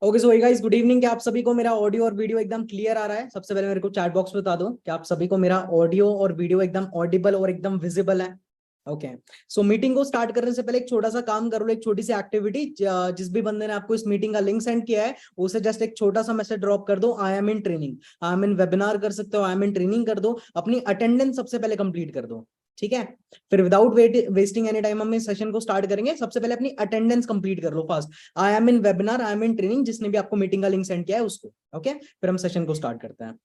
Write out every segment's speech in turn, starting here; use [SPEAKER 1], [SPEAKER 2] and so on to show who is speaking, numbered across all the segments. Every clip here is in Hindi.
[SPEAKER 1] Okay so guys, good evening. क्या आप सभी को मेरा ऑडियो और वीडियो एकदम क्लियर आ रहा है? सबसे पहले मेरे को चैट बॉक्स में बता दो कि आप सभी को मेरा ऑडियो और वीडियो एकदम ऑडिबल और एकदम विजिबल है। ओके। सो मीटिंग को स्टार्ट करने से पहले एक छोटा सा काम करो, एक छोटी सी एक्टिविटी। जिस भी बंदे ने आपको इस मीटिंग का लिंक सेंड किया है उसे जस्ट एक छोटा सा मैसेज ड्रॉप कर दो, आई am in training. I am in webinar कर सकते हो, आई एम इन ट्रेनिंग कर दो। अपनी अटेंडेंस सबसे पहले कंप्लीट कर दो, ठीक है? फिर विदाउट वेस्टिंग एनी टाइम हम इस सेशन को स्टार्ट करेंगे। सबसे पहले अपनी अटेंडेंस कंप्लीट कर लो fast. I am in webinar, I am in training, जिसने भी आपको मीटिंग का लिंक सेंड किया है उसको। ओके, फिर हम सेशन को स्टार्ट करते हैं।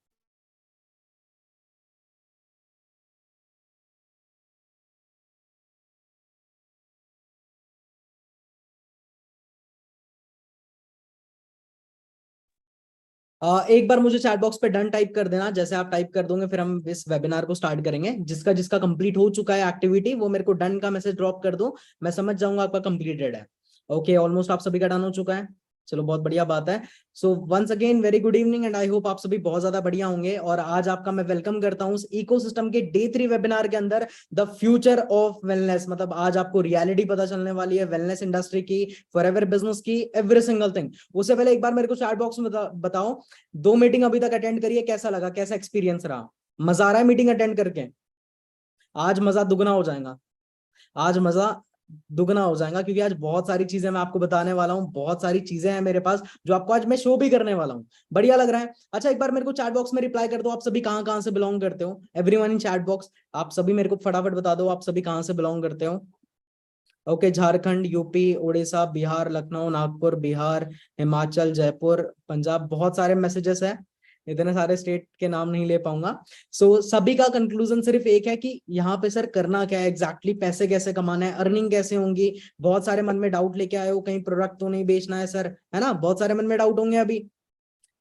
[SPEAKER 1] एक बार मुझे चैट बॉक्स पे डन टाइप कर देना। जैसे आप टाइप कर दोगे फिर हम इस वेबिनार को स्टार्ट करेंगे। जिसका जिसका कंप्लीट हो चुका है एक्टिविटी वो मेरे को डन का मैसेज ड्रॉप कर दो, मैं समझ जाऊंगा आपका कंप्लीटेड है। ओके, ऑलमोस्ट आप सभी का डन हो चुका है। चलो, बहुत बढ़िया बात है। So once again very good evening and I hope आप सभी बहुत ज्यादा बढ़िया होंगे। और आज आपका मैं वेलकम करता हूँ इस इकोसिस्टम के डे 3 वेबिनार के अंदर, द फ्यूचर ऑफ वेलनेस। मतलब आज आपको रियलिटी पता चलने वाली है वेलनेस इंडस्ट्री की, फॉरएवर बिजनेस की, एवरी सिंगल थिंग। उससे पहले एक बार मेरे को चैट बॉक्स में बताओ, 2 मीटिंग अभी तक अटेंड करिए, कैसा लगा, कैसा एक्सपीरियंस रहा? मजा आ रहा है मीटिंग अटेंड करके? आज मजा दुगना हो जाएगा। आज मजा दुगना हो जाएगा क्योंकि आज बहुत सारी चीजें मैं आपको बताने वाला हूँ। बहुत सारी चीजें हैं मेरे पास जो आपको आज मैं शो भी करने वाला हूँ। बढ़िया लग रहा है? अच्छा, एक बार मेरे को चैट बॉक्स में रिप्लाई कर दो, आप सभी कहाँ कहाँ से बिलोंग करते हो? एवरीवन इन चैट बॉक्स, आप सभी मेरे को फटाफट बता दो आप सभी कहाँ से बिलोंग करते हो। Okay, Jharkhand, UP, Orissa, Bihar, Lucknow, Nagpur, Bihar, Himachal, Jaipur, Punjab. बहुत सारे मैसेजेस है, इतने सारे स्टेट के नाम नहीं ले पाऊंगा। सो सभी का कंक्लूजन सिर्फ एक है कि यहाँ पे सर करना क्या है एग्जैक्टली, पैसे कैसे कमाना है, अर्निंग कैसे होंगी। बहुत सारे मन में डाउट लेके आए हो, कहीं प्रोडक्ट तो नहीं बेचना है सर, है ना? बहुत सारे मन में डाउट होंगे अभी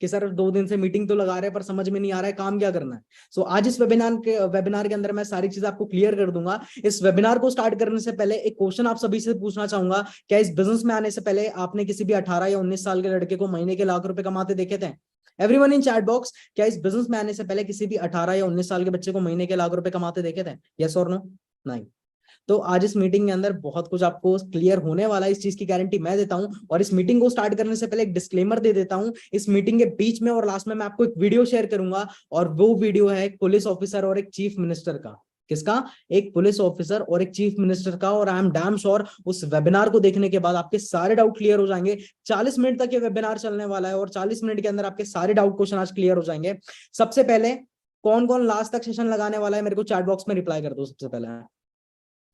[SPEAKER 1] कि सर 2 दिन से मीटिंग तो लगा रहे हैं पर समझ में नहीं आ रहा है काम क्या करना है। सो आज इस वेबिनार के अंदर मैं सारी चीजें आपको क्लियर कर दूंगा। इस वेबिनार को स्टार्ट करने से पहले एक क्वेश्चन आप सभी से पूछना चाहूंगा। क्या इस बिजनेस में आने से पहले आपने किसी भी 18 या 19 साल के लड़के को महीने के लाख रुपए कमाते देखे थे? एवरीवन इन चैट बॉक्स, क्या इस बिजनेस में आने से पहले किसी भी 18 या 19 साल के बच्चे को महीने के लाख रुपए कमाते देखे थे? यस और नो? नहीं। तो आज इस मीटिंग के अंदर बहुत कुछ आपको क्लियर होने वाला है, इस चीज की गारंटी मैं देता हूं। और इस मीटिंग को स्टार्ट करने से पहले एक डिस्क्लेमर दे देता हूं। इस मीटिंग के बीच में और लास्ट में मैं आपको एक वीडियो शेयर करूंगा, और वो वीडियो है एक पुलिस ऑफिसर और एक चीफ मिनिस्टर का। किसका? एक पुलिस ऑफिसर और एक चीफ मिनिस्टर का। और आई एम डैम श्योर उस वेबिनार को देखने के बाद आपके सारे डाउट क्लियर हो जाएंगे। 40 मिनट तक ये वेबिनार चलने वाला है और 40 मिनट के अंदर आपके सारे डाउट क्वेश्चन आज क्लियर हो जाएंगे। सबसे पहले कौन कौन लास्ट तक सेशन लगाने वाला है मेरे को चैट बॉक्स में रिप्लाई कर दो सबसे पहले।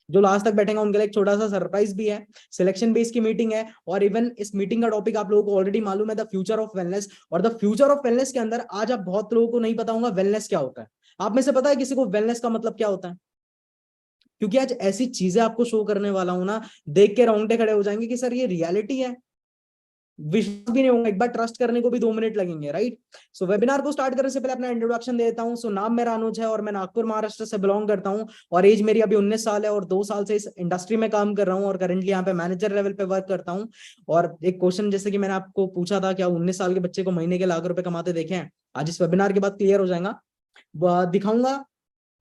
[SPEAKER 1] जो लास्ट तक बैठेंगे उनके लिए एक छोटा सा सरप्राइज भी है। सिलेक्शन बेस्ड की मीटिंग है और इवन इस मीटिंग का टॉपिक आप लोगों को ऑलरेडी मालूम है, द फ्यूचर ऑफ वेलनेस। और द फ्यूचर ऑफ वेलनेस के अंदर आज आप बहुत लोगों को नहीं पता होगा वेलनेस क्या होता है। आप में से पता है किसी को वेलनेस का मतलब क्या होता है? क्योंकि आज ऐसी चीजें आपको शो करने वाला हूं ना, देख के रोंगटे खड़े हो जाएंगे कि सर ये रियलिटी है। विश्वास भी नहीं होगा, एक बार ट्रस्ट करने को भी 2 मिनट लगेंगे, राइट? सो वेबिनार को स्टार्ट करने से पहले अपना इंट्रोडक्शन दे देता हूं। सो नाम मेरा अनुज है और मैं नागपुर महाराष्ट्र से बिलोंग करता हूं। और एज मेरी अभी 19 साल है और 2 साल से इस इंडस्ट्री में काम कर रहा हूं और करेंटली यहाँ पे मैनेजर लेवल पे वर्क करता हूं। और एक क्वेश्चन जैसे कि मैंने आपको पूछा था, क्या 19 साल के बच्चे को महीने के लाख रुपए कमाते देखे हैं? आज इस वेबिनार के बाद क्लियर हो जाएगा। दिखाऊंगा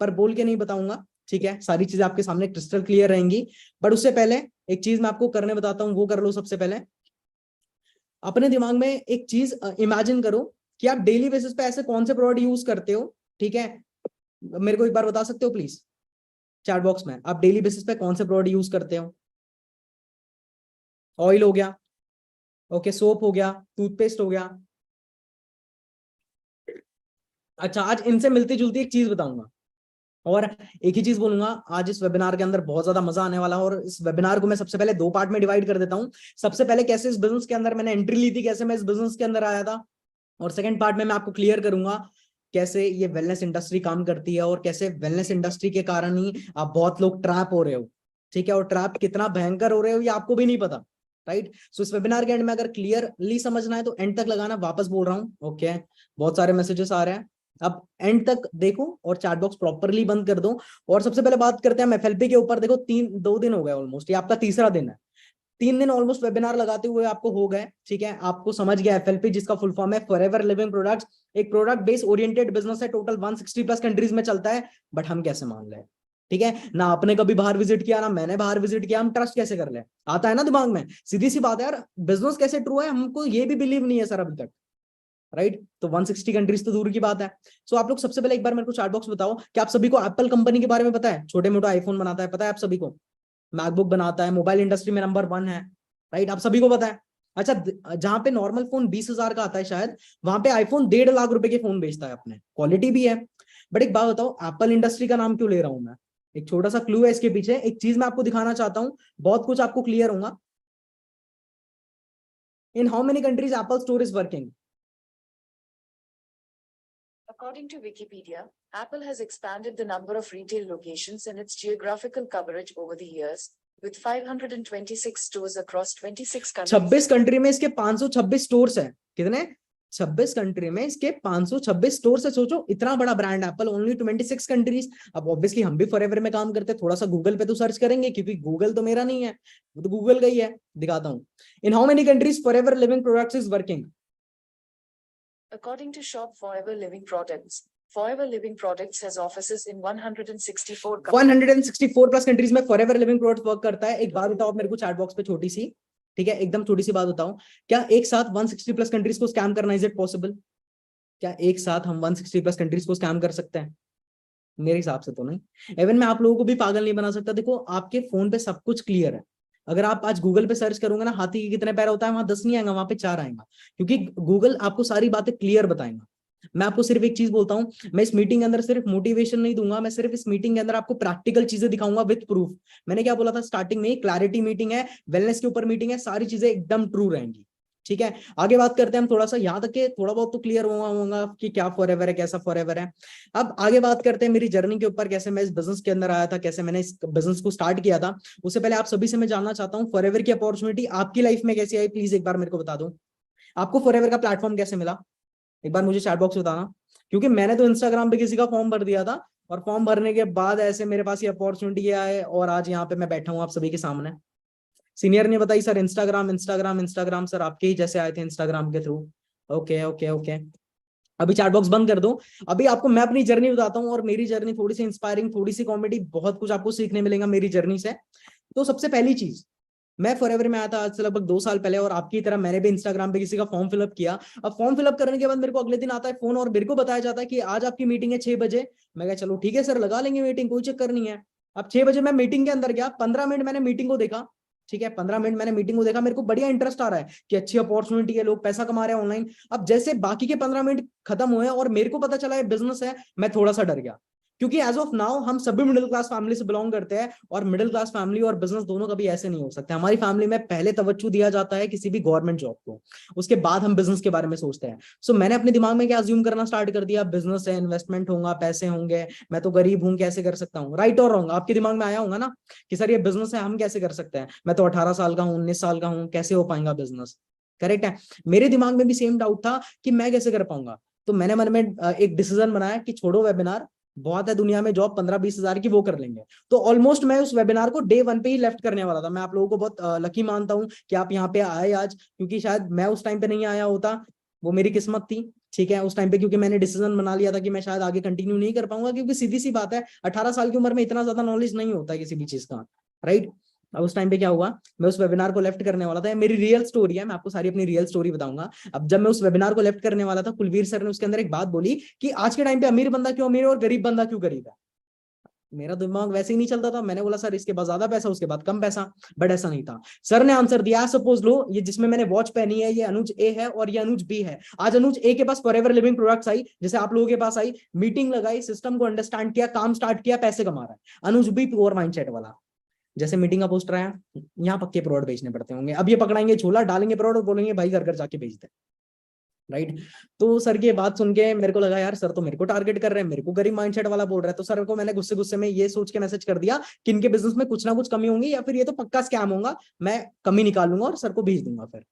[SPEAKER 1] पर बोल के नहीं बताऊंगा, ठीक है? सारी चीजें आपके सामने क्रिस्टल क्लियर रहेंगी। बट उससे पहले एक चीज मैं आपको करने बताता हूँ, वो कर लो सबसे पहले। अपने दिमाग में एक चीज इमेजिन करो कि आप डेली बेसिस पे ऐसे कौन से प्रोडक्ट यूज करते हो, ठीक है? मेरे को एक बार बता सकते हो प्लीज चैट बॉक्स में, आप डेली बेसिस पे कौन से प्रोडक्ट यूज करते हो? ऑयल हो गया, ओके, सोप हो गया, टूथपेस्ट हो गया। अच्छा, आज इनसे मिलती जुलती एक चीज बताऊंगा और एक ही चीज बोलूंगा। आज इस वेबिनार के अंदर बहुत ज्यादा मजा आने वाला है और इस वेबिनार को मैं सबसे पहले 2 पार्ट में डिवाइड कर देता हूं। सबसे पहले कैसे इस बिजनेस के अंदर मैंने एंट्री ली थी, कैसे मैं इस बिजनेस के अंदर आया था। और सेकंड पार्ट में मैं आपको क्लियर करूंगा कैसे ये वेलनेस इंडस्ट्री काम करती है और कैसे वेलनेस इंडस्ट्री के कारण ही आप बहुत लोग ट्रैप हो रहे हो, ठीक है? और ट्रैप कितना भयंकर हो रहे हो ये आपको भी नहीं पता, राइट? सो इस वेबिनार के एंड में अगर क्लियरली समझना है तो एंड तक लगाना। वापस बोल रहा हूँ, ओके? बहुत सारे मैसेजेस आ रहे हैं, अब एंड तक देखो और चैट बॉक्स प्रॉपरली बंद कर दो। और सबसे पहले बात करते हैं हम एफएलपी के ऊपर। देखो 2 दिन हो गए ऑलमोस्ट, ये आपका तीसरा दिन है। 3 दिन ऑलमोस्ट वेबिनार लगाते हुए आपको हो गए, ठीक है? आपको समझ गया एफएलपी, जिसका फुल फॉर्म है फॉरएवर लिविंग प्रोडक्ट्स। एक प्रोडक्ट बेस्ड ओरिएंटेड बिजनेस है, टोटल 160 प्लस कंट्रीज में चलता है। बट हम कैसे मान लें? ठीक है ना, आपने कभी बाहर विजिट किया ना मैंने बाहर विजिट किया, हम ट्रस्ट कैसे कर ले? आता है ना दिमाग में, सीधी सी बात है यार, बिजनेस कैसे ट्रू है हमको ये भी बिलीव नहीं है सर अभी तक, राइट? तो 160 कंट्रीज तो दूर की बात है। सो आप लोग सबसे पहले एक बार मेरे को चैट बॉक्स बताओ कि आप सभी को एप्पल कंपनी के बारे में पता है? छोटे मोटे आईफोन बनाता है, पता है आप सभी को? मैकबुक बनाता है, मोबाइल इंडस्ट्री में नंबर 1 है, राइट? आप सभी को पता है। अच्छा, जहां पे नॉर्मल फोन 20,000 का आता है शायद, वहां पे आईफोन 1.5 लाख रुपए के फोन बेचता है अपने, क्वालिटी भी है। बट एक बात बताओ, एप्पल इंडस्ट्री का नाम क्यों ले रहा हूं मैं? एक छोटा सा क्लू है इसके पीछे, एक चीज मैं आपको दिखाना चाहता हूं, बहुत कुछ आपको क्लियर होगा। In how many countries Apple store is working?
[SPEAKER 2] According to Wikipedia, Apple has expanded the number of retail locations and its geographical coverage over the years, with 526 stores across 26 countries.
[SPEAKER 1] 26 country में इसके 526 स्टोर्स है। कितने? 26 कंट्री में इसके 526 स्टोर्स है। सोचो, इतना बड़ा ब्रांड एप्पल, ओनली 26 कंट्रीज। अब ऑब्वियसली हम भी फॉरएवर में काम करते हैं, थोड़ा सा गूगल पे तो सर्च करेंगे, क्योंकि गूगल तो मेरा नहीं है, वो तो गूगल का ही है। दिखाता हूँ, in how many countries forever Living products is working?
[SPEAKER 2] According to Shop Forever Living Products, Forever Living Products has offices in 164 countries.
[SPEAKER 1] 164 plus countries में फॉरएवर लिविंग प्रोडक्ट्स वर्क करता है। एक बात बताओ मेरे को चैट बॉक्स पे, छोटी सी, ठीक है, एकदम छोटी सी बात बताओ, क्या एक साथ 160 प्लस कंट्रीज को स्कैम करना इज इट पॉसिबल? क्या एक साथ हम 160 प्लस कंट्रीज को स्कैम कर सकते हैं? मेरे हिसाब से तो नहीं। इवन मैं आप लोगों को भी पागल नहीं बना सकता। देखो, आपके फोन पे सब कुछ क्लियर है। अगर आप आज गूगल पे सर्च करोगे ना, हाथी के कितने पैर होता है, वहां 10 नहीं आएगा, वहां पे 4 आएगा, क्योंकि गूगल आपको सारी बातें क्लियर बताएगा। मैं आपको सिर्फ एक चीज बोलता हूँ, मैं इस मीटिंग के अंदर सिर्फ मोटिवेशन नहीं दूंगा, मैं सिर्फ इस मीटिंग के अंदर आपको प्रैक्टिकल चीजें दिखाऊंगा विद प्रूफ। मैंने क्या बोला था स्टार्टिंग में? क्लैरिटी मीटिंग है, वेलनेस के ऊपर मीटिंग है, सारी चीजें एकदम ट्रू रहेंगी। ठीक है, आगे बात करते हैं हम थोड़ा सा, यहाँ तक के थोड़ा बहुत तो क्लियर होगा कि क्या फॉरएवर है, कैसा फॉरएवर है। अब आगे बात करते हैं मेरी जर्नी के ऊपर, कैसे मैं इस बिजनेस के अंदर आया था, कैसे मैंने इस बिजनेस को स्टार्ट किया था। उससे पहले आप सभी से मैं जानना चाहता हूँ, फॉरएवर की अपॉर्चुनिटी आपकी लाइफ में कैसी आई, प्लीज एक बार मेरे को बता दो। आपको फॉरएवर का प्लेटफॉर्म कैसे मिला? एक बार मुझे चैट बॉक्स बताना, क्योंकि मैंने तो इंस्टाग्राम पे किसी का फॉर्म भर दिया था, और फॉर्म भरने के बाद ऐसे मेरे पास ये अपॉर्चुनिटी आया, और आज यहाँ पे मैं बैठा हूँ आप सभी के सामने। सीनियर ने बताई sir Instagram Instagram Instagram, sir आपके ही जैसे आए थे इंस्टाग्राम के थ्रू। ओके ओके ओके, अभी चैट बॉक्स बंद कर दो। अभी आपको मैं अपनी जर्नी बताता हूँ, और मेरी जर्नी थोड़ी सी इंस्पायरिंग, थोड़ी सी कॉमेडी, बहुत कुछ आपको सीखने मिलेगा मेरी जर्नी से। तो सबसे पहली चीज, मैं फॉरएवर में आया था आज से लगभग 2 साल पहले, और आपकी तरह मैंने भी इंस्टाग्राम पे किसी का फॉर्म फिलअप किया। अब फॉर्म फिलअप करने के बाद मेरे को अगले दिन आता है फोन, और मेरे को बताया जाता है कि आज आपकी मीटिंग है 6 बजे। मैं कहा चलो ठीक है सर, लगा लेंगे मीटिंग, कोई चक्कर नहीं है। अब 6 बजे मैं मीटिंग के अंदर गया, 15 मिनट मैंने मीटिंग को देखा। ठीक है, 15 मिनट मैंने मीटिंग को देखा, मेरे को बढ़िया इंटरेस्ट आ रहा है कि अच्छी अपॉर्चुनिटी है, लोग पैसा कमा रहे हैं ऑनलाइन। अब जैसे बाकी के 15 मिनट खत्म हुए और मेरे को पता चला है बिजनेस है, मैं थोड़ा सा डर गया, क्योंकि एज ऑफ नाउ हम सभी मिडिल क्लास फैमिली से बिलोंग करते हैं, और मिडिल क्लास फैमिली और बिजनेस दोनों कभी ऐसे नहीं हो सकते। हमारी फैमिली में पहले तवज्जो दिया जाता है किसी भी गवर्नमेंट जॉब को, उसके बाद हम बिजनेस के बारे में सोचते हैं। सो मैंने अपने दिमाग में क्या अज्यूम करना स्टार्ट कर दिया, बिजनेस है, इन्वेस्टमेंट होगा, पैसे होंगे, मैं तो गरीब हूं, कैसे कर सकता हूँ? राइट और रॉन्ग, आपके दिमाग में आया होगा ना कि सर ये बिजनेस है, हम कैसे कर सकते हैं, मैं तो 18 साल का हूँ, 19 साल का हूँ, कैसे हो पाएगा बिजनेस? करेक्ट है, मेरे दिमाग में भी सेम डाउट था कि मैं कैसे कर पाऊंगा। तो मैंने मन में एक डिसीजन बनाया कि छोड़ो वेबिनार, बहुत है दुनिया में जॉब 15-20 हजार की, वो कर लेंगे। तो ऑलमोस्ट मैं उस वेबिनार को डे 1 पे ही लेफ्ट करने वाला था। मैं आप लोगों को बहुत लकी मानता हूं कि आप यहाँ पे आए आज, क्योंकि शायद मैं उस टाइम पे नहीं आया होता, वो मेरी किस्मत थी। ठीक है, उस टाइम पे क्योंकि मैंने डिसीजन बना लिया था कि मैं शायद आगे कंटिन्यू नहीं कर पाऊंगा, क्योंकि सीधी सी बात है 18 साल की उम्र में इतना ज्यादा नॉलेज नहीं होता है किसी भी चीज का, राइट? अब उस टाइम पे क्या हुआ, मैं उस वेबिनार को लेफ्ट करने वाला था, मेरी रियल स्टोरी है, मैं आपको सारी अपनी रियल स्टोरी बताऊंगा। अब जब मैं उस वेबिनार को लेफ्ट करने वाला था, कुलवीर सर ने उसके अंदर एक बात बोली कि आज के टाइम पे अमीर बंदा क्यों अमीर है और गरीब बंदा क्यों गरीब है। मेरा दिमाग वैसे ही नहीं चलता था, मैंने बोला सर इसके बाद ज्यादा पैसा, उसके बाद कम पैसा, बट ऐसा नहीं था। सर ने आंसर दिया, सपोज लो ये जिसमें मैंने वॉच पहनी है ये अनुज ए है और ये अनुज बी है। आज अनुज ए के पास फॉरएवर लिविंग प्रोडक्ट्स आई, जैसे आप लोगों के पास आई, मीटिंग लगाई, सिस्टम को अंडरस्टैंड किया, काम स्टार्ट किया, पैसे कमा रहा है। अनुज बी प्योर माइंडसेट वाला, जैसे मीटिंग का पोस्टर आया, यहाँ पक्के प्रोडक्ट बेचने पड़ते होंगे, अब ये पकड़ाएंगे झोला, डालेंगे प्रोडक्ट और बोलेंगे भाई घर घर जाके बेच दे, राइट? तो सर की बात सुन के मेरे को लगा यार सर तो मेरे को टारगेट कर रहे हैं, मेरे को गरीब माइंडसेट वाला बोल रहा है। तो सर को मैंने गुस्से गुस्से में ये सोच के मैसेज कर दिया कि इनके बिजनेस में कुछ ना कुछ कमी होंगी, या फिर ये तो पक्का स्कैम होगा, मैं कमी निकालूंगा और सर को भेज दूंगा फिर।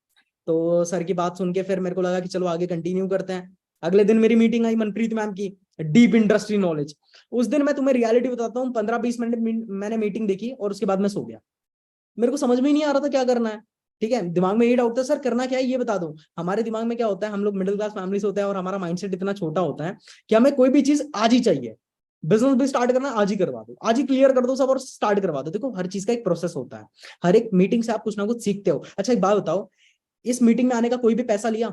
[SPEAKER 1] तो सर की बात सुन के फिर मेरे को लगा कि चलो आगे कंटिन्यू करते हैं। अगले दिन मेरी मीटिंग आई मनप्रीत मैम की, डीप इंडस्ट्री नॉलेज। उस दिन मैं तुम्हें रियलिटी बताता हूँ, 15-20 मिनट मैंने मीटिंग देखी और उसके बाद मैं सो गया। मेरे को समझ में ही नहीं आ रहा था क्या करना है। ठीक है, दिमाग में ये डाउट था सर करना क्या है ये बता दो। हमारे दिमाग में क्या होता है, हम लोग मिडिल क्लास फैमिली से होते हैं और हमारा माइंडसेट इतना छोटा होता है कि हमें कोई भी चीज आज ही चाहिए। बिजनेस भी स्टार्ट करना आज ही करवा दो, आज ही क्लियर कर दो सब और स्टार्ट करवा दो। देखो हर चीज का एक प्रोसेस होता है, हर एक मीटिंग से आप कुछ ना कुछ सीखते हो। अच्छा एक बात बताओ, इस मीटिंग में आने का कोई भी पैसा लिया?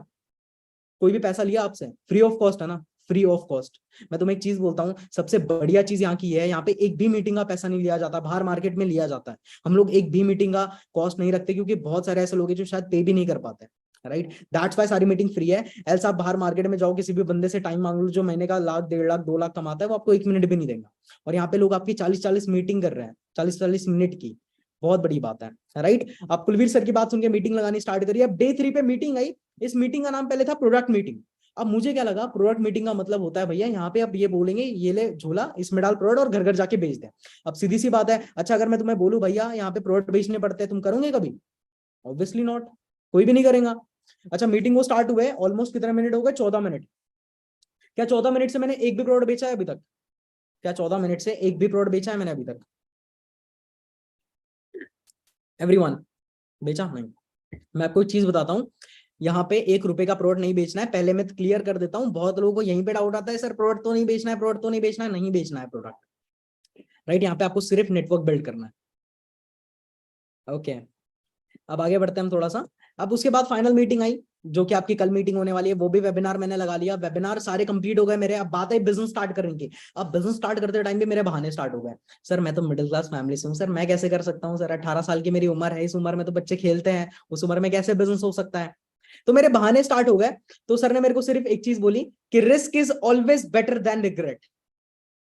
[SPEAKER 1] कोई भी पैसा लिया आपसे? फ्री ऑफ कॉस्ट है ना, फ्री ऑफ कॉस्ट। मैं तुम्हें एक चीज बोलता हूँ, सबसे बढ़िया चीज यहाँ की है, यहाँ पे एक भी मीटिंग का पैसा नहीं लिया जाता, बाहर मार्केट में लिया जाता है। हम लोग एक भी मीटिंग का कॉस्ट नहीं रखते, क्योंकि बहुत सारे ऐसे लोग हैं जो शायद पे भी नहीं कर पाते, राइट। दैट्स वाई सारी मीटिंग फ्री है। एल्स आप बाहर मार्केट में जाओ, किसी भी बंदे से टाइम मांग लो जो महीने का 1 लाख 1.5 लाख 2 लाख कमाता है, वो आपको 1 मिनट भी नहीं देगा। और यहाँ पे लोग आपकी 40-40 मीटिंग कर रहे हैं, 40-40 मिनट की। बहुत बड़ी बात है, राइट। आप कुलवीर सर की बात सुन के मीटिंग लगानी स्टार्ट करिए। अब डे 3 पे मीटिंग आई, इस मीटिंग का नाम पहले था प्रोडक्ट मीटिंग। अब मुझे क्या लगा, प्रोडक्ट मीटिंग का मतलब होता है भैया यहाँ पे आप ये बोलेंगे ये ले झोला, इसमें डाल प्रोडक्ट और घर घर जाके बेच दे। अब सीधी सी बात है, अच्छा अगर मैं तुम्हें बोलूं भैया यहाँ पे प्रोडक्ट बेचने पड़ते हैं, तुम करोगे कभी? ऑब्वियसली नॉट, कोई भी नहीं करेगा। अच्छा मीटिंग वो स्टार्ट हुए, ऑलमोस्ट कितने मिनट हो गए? 14 मिनट। क्या 14 मिनट से मैंने एक भी प्रोडक्ट बेचा है अभी तक? क्या 14 मिनट से एक भी प्रोडक्ट बेचा है मैंने अभी तक? एवरीवन, बेचा नहीं। मैं आपको एक चीज बताता हूँ, यहाँ पे 1 रुपए का प्रोडक्ट नहीं बेचना है। पहले मैं क्लियर कर देता हूँ, बहुत लोगों को यहीं पे डाउट आता है, सर प्रोडक्ट तो नहीं बेचना है, प्रोडक्ट तो नहीं बेचना है। नहीं बेचना है प्रोडक्ट, राइट। यहाँ पे आपको सिर्फ नेटवर्क बिल्ड करना है। ओके, अब आगे बढ़ते हैं हम थोड़ा सा। अब उसके बाद फाइनल मीटिंग आई, जो कि आपकी कल मीटिंग होने वाली है, वो भी वेबिनार मैंने लगा लिया। वेबिनार सारे कंप्लीट हो गए मेरे। अब बात है बिजनेस स्टार्ट करने की। अब बिजनेस स्टार्ट करते टाइम भी मेरे बहाने स्टार्ट हो गए। सर मैं तो मिडिल क्लास फैमिली से हूँ, सर मैं कैसे कर सकता हूँ? सर 18 साल की मेरी उम्र है, इस उम्र में तो बच्चे खेलते हैं, उस उम्र में कैसे बिजनेस हो सकता है? तो मेरे बहाने स्टार्ट हो गए। तो सर ने मेरे को सिर्फ एक चीज बोली कि risk is always better than regret,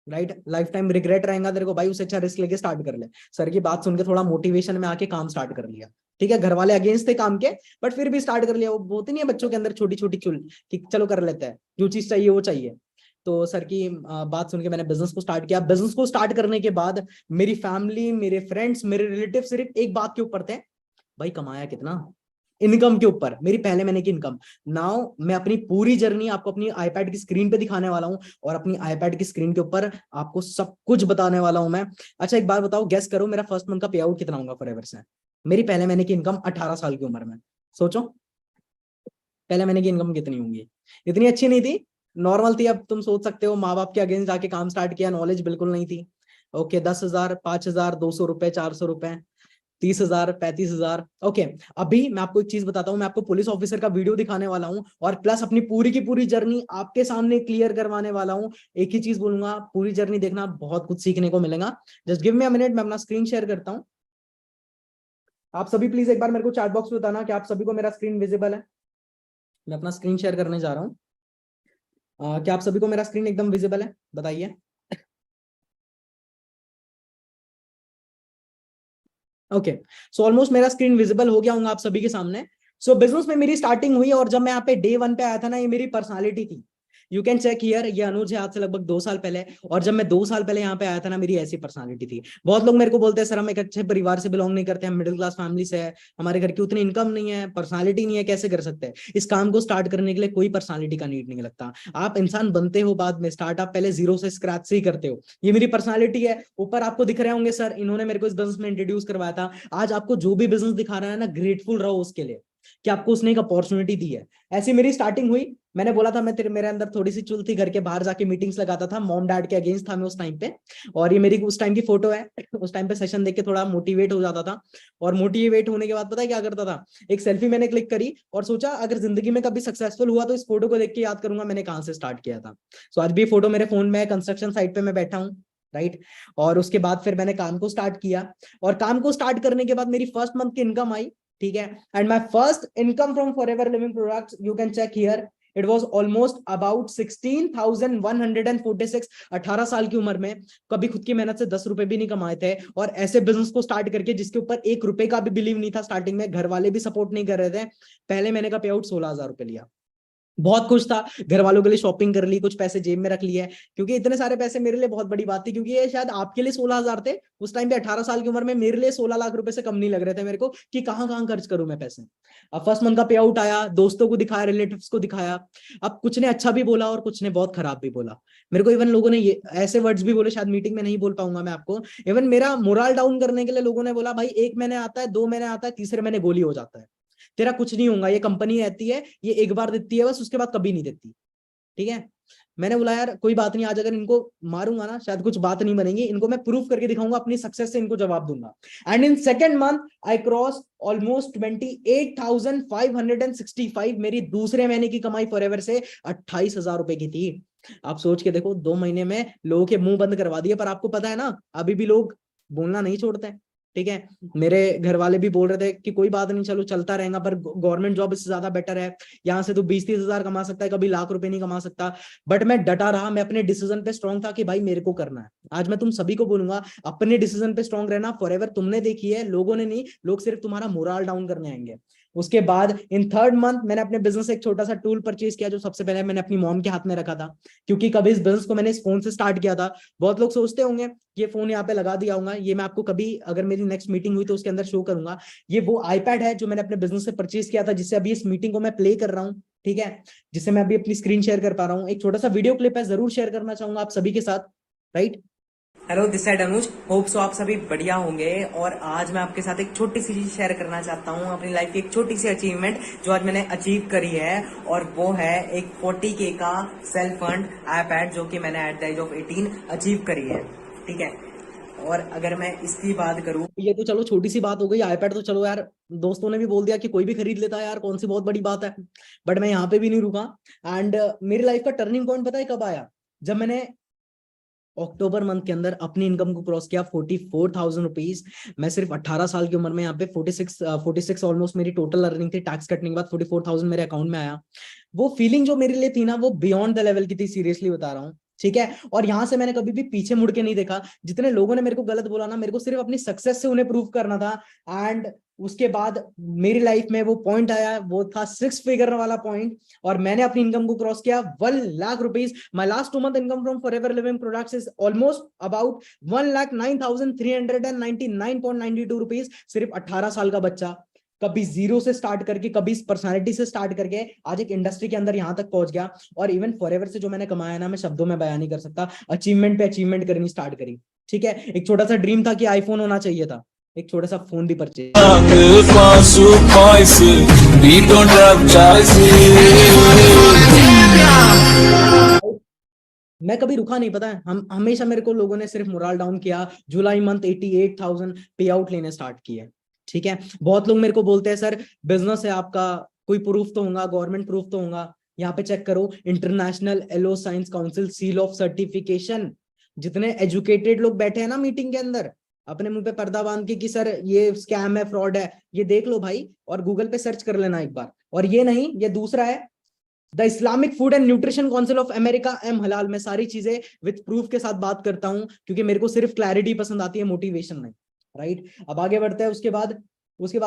[SPEAKER 1] right. Life time regret रहेगा तेरे को भाई, उससे अच्छा रिस्क लेके स्टार्ट कर ले। सर की बात सुन के थोड़ा मोटिवेशन में आके काम स्टार्ट कर लिया। ठीक है, घर वाले अगेंस्ट थे काम के, बट फिर भी स्टार्ट कर लिया। वो होती नहीं है बच्चों के अंदर छोटी छोटी चुल कि चलो कर लेते हैं, जो चीज चाहिए वो चाहिए। तो सर की बात सुन के मैंने बिजनेस को स्टार्ट किया। बिजनेस को स्टार्ट करने के बाद मेरी फैमिली, मेरे फ्रेंड्स, मेरे रिलेटिव सिर्फ एक बात के ऊपर थे, भाई कमाया कितना? इनकम के ऊपर, मेरी पहले महीने की इनकम। नाउ मैं अपनी पूरी जर्नी आपको अपनी आईपैड की स्क्रीन पे दिखाने वाला हूं, और अपनी आईपैड की स्क्रीन के ऊपर आपको सब कुछ बताने वाला हूं मैं। अच्छा एक बार बताओ, गेस करो मेरा फर्स्ट मंथ का पे आउट कितना होगा फॉरएवर से? मेरी पहले महीने की इनकम 18 साल की उम्र में, सोचो पहले महीने की इनकम कितनी होंगी। इतनी अच्छी नहीं थी, नॉर्मल थी। अब तुम सोच सकते हो माँ बाप के अगेंस्ट जाके काम स्टार्ट किया, नॉलेज बिल्कुल नहीं थी। ओके, 10,000, 5,000, 200 रुपए, 400 रुपए, 30,000, 35,000। ओके, अभी मैं आपको एक चीज बताता हूँ, मैं आपको पुलिस ऑफिसर का वीडियो दिखाने वाला हूँ, और प्लस अपनी पूरी की पूरी जर्नी आपके सामने क्लियर करवाने वाला हूँ। एक ही चीज बोलूंगा, पूरी जर्नी देखना, बहुत कुछ सीखने को मिलेगा। Just give me a minute, मैं अपना स्क्रीन शेयर करता हूँ। आप सभी प्लीज एक बार मेरे को चैट बॉक्स में बताना कि आप सभी को मेरा स्क्रीन विजिबल है। मैं अपना स्क्रीन शेयर करने जा रहा हूँ। क्या आप सभी को मेरा स्क्रीन एकदम विजिबल है? बताइए। ओके, सो ऑलमोस्ट मेरा स्क्रीन विजिबल हो गया होगा आप सभी के सामने। सो बिजनेस में मेरी स्टार्टिंग हुई, और जब मैं यहाँ पे डे 1 पे आया था ना, ये मेरी पर्सनालिटी थी। यू कैन चेक हियर, ये अनुज है, आज से लगभग 2 साल पहले। और जब मैं 2 साल पहले यहाँ पे आया था ना, मेरी ऐसी पर्सनालिटी थी। बहुत लोग मेरे को बोलते हैं सर हम एक अच्छे परिवार से बिलोंग नहीं करते, हम मिडिल क्लास फैमिली से है, हमारे घर की उतनी इनकम नहीं है, पर्सनालिटी नहीं है, कैसे कर सकते हैं? इस काम को स्टार्ट करने के लिए कोई पर्सनालिटी का नीड नहीं लगता। आप इंसान बनते हो बाद में, स्टार्टअप पहले जीरो से स्क्रैच से ही करते हो। ये मेरी पर्सनालिटी है। ऊपर आपको दिख रहे होंगे सर, इन्होंने मेरे को इस बिजनेस में इंट्रोड्यूस करवाया था। आज आपको जो भी बिजनेस दिखा रहा है ना, ग्रेटफुल रहो उसके लिए कि आपको उसने एक अपॉर्चुनिटी दी है। ऐसी मेरी स्टार्टिंग हुई। मैंने बोला था मैं तेरे मेरे अंदर थोड़ी सी चुल थी, घर के बाहर जाके मीटिंग्स लगाता था, मॉम डैड के अगेंस्ट था मैं उस टाइम पे। और ये मेरी उस टाइम की फोटो है। उस टाइम पे सेशन देख के थोड़ा मोटिवेट हो जाता था, और मोटिवेट होने के बाद पता है क्या करता था? एक सेल्फी मैंने क्लिक करी और सोचा अगर जिंदगी में कभी सक्सेसफुल हुआ तो इस फोटो को देख के याद करूंगा मैंने कहां से स्टार्ट किया था। सो आज भी फोटो मेरे फोन में, कंस्ट्रक्शन साइट पे मैं बैठा हूँ, राइट। और उसके बाद फिर मैंने काम को स्टार्ट किया, और काम को स्टार्ट करने के बाद मेरी फर्स्ट मंथ की इनकम आई। ठीक है, and my first income from Forever Living Products, you can check here, it was almost about 16,146। 18 साल की उम्र में कभी खुद की मेहनत से 10 रुपए भी नहीं कमाए थे, और ऐसे बिजनेस को स्टार्ट करके जिसके ऊपर 1 रुपए का भी बिलीव नहीं था स्टार्टिंग में, घर वाले भी सपोर्ट नहीं कर रहे थे। पहले महीने का पे आउट 16,000 रुपए लिया। बहुत खुश था, घर वालों के लिए शॉपिंग कर ली, कुछ पैसे जेब में रख लिए, क्योंकि इतने सारे पैसे मेरे लिए बहुत बड़ी बात थी, क्योंकि ये शायद आपके लिए 16,000 थे उस टाइम पे, 18 साल की उम्र में मेरे लिए 16 लाख रुपए से कम नहीं लग रहे थे मेरे को, कि कहां कहां खर्च करूं मैं पैसे। अब फर्स्ट मंथ का पे आउट आया, दोस्तों को दिखाया, रिलेटिव्स को दिखाया। अब कुछ ने अच्छा भी बोला और कुछ ने बहुत खराब भी बोला मेरे को। इवन लोगों ने ये ऐसे वर्ड्स भी बोले, शायद मीटिंग में नहीं बोल पाऊंगा मैं आपको। इवन मेरा मोरल डाउन करने के लिए लोगों ने बोला भाई 1 महीने आता है, 2 महीने आता है, तीसरे महीने गोली हो जाता है, तेरा कुछ नहीं होगा, ये कंपनी रहती है, ये एक बार देती है बस, उसके बाद कभी नहीं देती। ठीक है। मैंने बोला यार कोई बात नहीं, आज अगर इनको मारूंगा ना शायद कुछ बात नहीं बनेगी, इनको मैं प्रूफ करके दिखाऊंगा, अपनी सक्सेस से इनको जवाब दूंगा। And in second month I cross almost 28,565। मेरी दूसरे महीने की कमाई फॉरएवर से 28,000 रुपए की थी। आप सोच के देखो, 2 महीने में लोगों के मुंह बंद करवा दिए। पर आपको पता है ना, अभी भी लोग बोलना नहीं छोड़ते हैं। ठीक है, मेरे घर वाले भी बोल रहे थे कि कोई बात नहीं, चलो चलता रहेगा, पर गवर्नमेंट जॉब इससे ज्यादा बेटर है, यहाँ से तो 20-30 हजार कमा सकता है, कभी लाख रुपए नहीं कमा सकता। बट मैं डटा रहा, मैं अपने डिसीजन पे स्ट्रांग था कि भाई मेरे को करना है। आज मैं तुम सभी को बोलूंगा, अपने डिसीजन पे स्ट्रांग रहना। फॉरएवर तुमने देखी है, लोगों ने नहीं, लोग सिर्फ तुम्हारा मोरल डाउन करने आएंगे। उसके बाद इन थर्ड मंथ मैंने अपने बिजनेस से एक छोटा सा टूल परचेज किया, जो सबसे पहले मैंने अपनी मॉम के हाथ में रखा था, क्योंकि कभी इस बिजनेस को मैंने इस फोन से स्टार्ट किया था। बहुत लोग सोचते होंगे ये फोन यहाँ पे लगा दिया होगा, ये मैं आपको कभी अगर मेरी नेक्स्ट मीटिंग हुई तो उसके अंदर शो करूंगा। ये वो आईपैड है जो मैंने अपने बिजनेस से परचेज किया था, जिससे अभी इस मीटिंग को मैं प्ले कर रहा हूँ। ठीक है, जिससे मैं अभी अपनी स्क्रीन शेयर कर पा रहा हूँ। एक छोटा सा वीडियो क्लिप है, जरूर शेयर करना चाहूंगा आप सभी के साथ। Right, hello, this side Anuj. Hope so आप सभी बढ़िया होंगे। और आज मैं आपके साथ एक छोटी सी चीज शेयर करना चाहता हूँ, अपनी लाइफ की एक छोटी सी अचीवमेंट जो आज मैंने अचीव करी है। और वो है एक 40K का सेल्फ फंड आईपैड, जो कि मैंने at the age of 18 achieve करी है। ठीक है, और अगर मैं इसकी बात करूं, ये तो चलो छोटी सी बात हो गई। आईपैड तो चलो यार, दोस्तों ने भी बोल दिया कि कोई भी खरीद लेता है यार, कौन सी बहुत बड़ी बात है। बट मैं यहाँ पे भी नहीं रुका। एंड मेरी लाइफ का टर्निंग पॉइंट पता है कब आया? जब मैंने अक्टूबर मंथ के अंदर अपनी इनकम को क्रॉस किया 44,000 रुपीज। मैं सिर्फ 18 साल की उम्र में यहाँ पे 46 ऑलमोस्ट मेरी टोटल अर्निंग थी। टैक्स कटने के बाद 44,000 मेरे अकाउंट में आया। वो फीलिंग जो मेरे लिए थी ना, वो बियॉन्ड द लेवल की थी, सीरियसली बता रहा हूँ। ठीक है, और यहां से मैंने कभी भी पीछे मुड़ के नहीं देखा। जितने लोगों ने मेरे को गलत बोला ना, मेरे को सिर्फ अपनी सक्सेस से उन्हें प्रूव करना था। एंड उसके बाद मेरी लाइफ में वो पॉइंट आया, वो था 6 फिगर वाला पॉइंट। और मैंने अपनी इनकम को क्रॉस किया 1,00,000 rupees. My last 2 month income from Forever Living products is almost about 1,09,399.92 rupees. सिर्फ 18 साल का बच्चा, कभी जीरो से स्टार्ट करके, कभी इस पर्सनालिटी से स्टार्ट करके आज एक इंडस्ट्री के अंदर यहां तक पहुंच गया। और इवन फॉरएवर से जो मैंने कमाया ना, मैं शब्दों में बयान नहीं कर सकता। अचीवमेंट पे अचीवमेंट करनी स्टार्ट करी। ठीक है, एक छोटा सा ड्रीम था कि आईफोन होना चाहिए था, एक छोटा सा फोन भी परचेज। मैं कभी रुका नहीं, पता है। हम हमेशा, मेरे को लोगों ने सिर्फ मोरल डाउन किया। जुलाई मंथ 88,000 पे आउट लेने स्टार्ट किए। ठीक है, बहुत लोग मेरे को बोलते हैं सर बिजनेस है आपका, कोई प्रूफ तो होगा, गवर्नमेंट प्रूफ तो होगा। यहाँ पे चेक करो, International Aloe Science Council seal of certification. जितने एजुकेटेड लोग बैठे हैं ना मीटिंग के अंदर, अपने मुंह पे पर्दा बांध के कि सर ये स्कैम है, फ्रॉड है, ये देख लो भाई, और गूगल पे सर्च कर लेना एक बार। और ये नहीं, ये दूसरा है, the Islamic Food and Nutrition Council of America M हलाल। मैं सारी चीजें विद प्रूफ के साथ बात करता हूं, क्योंकि मेरे को सिर्फ क्लैरिटी पसंद आती है, मोटिवेशन नहीं। राइट, अब आगे बढ़ते हैं। उसके बाद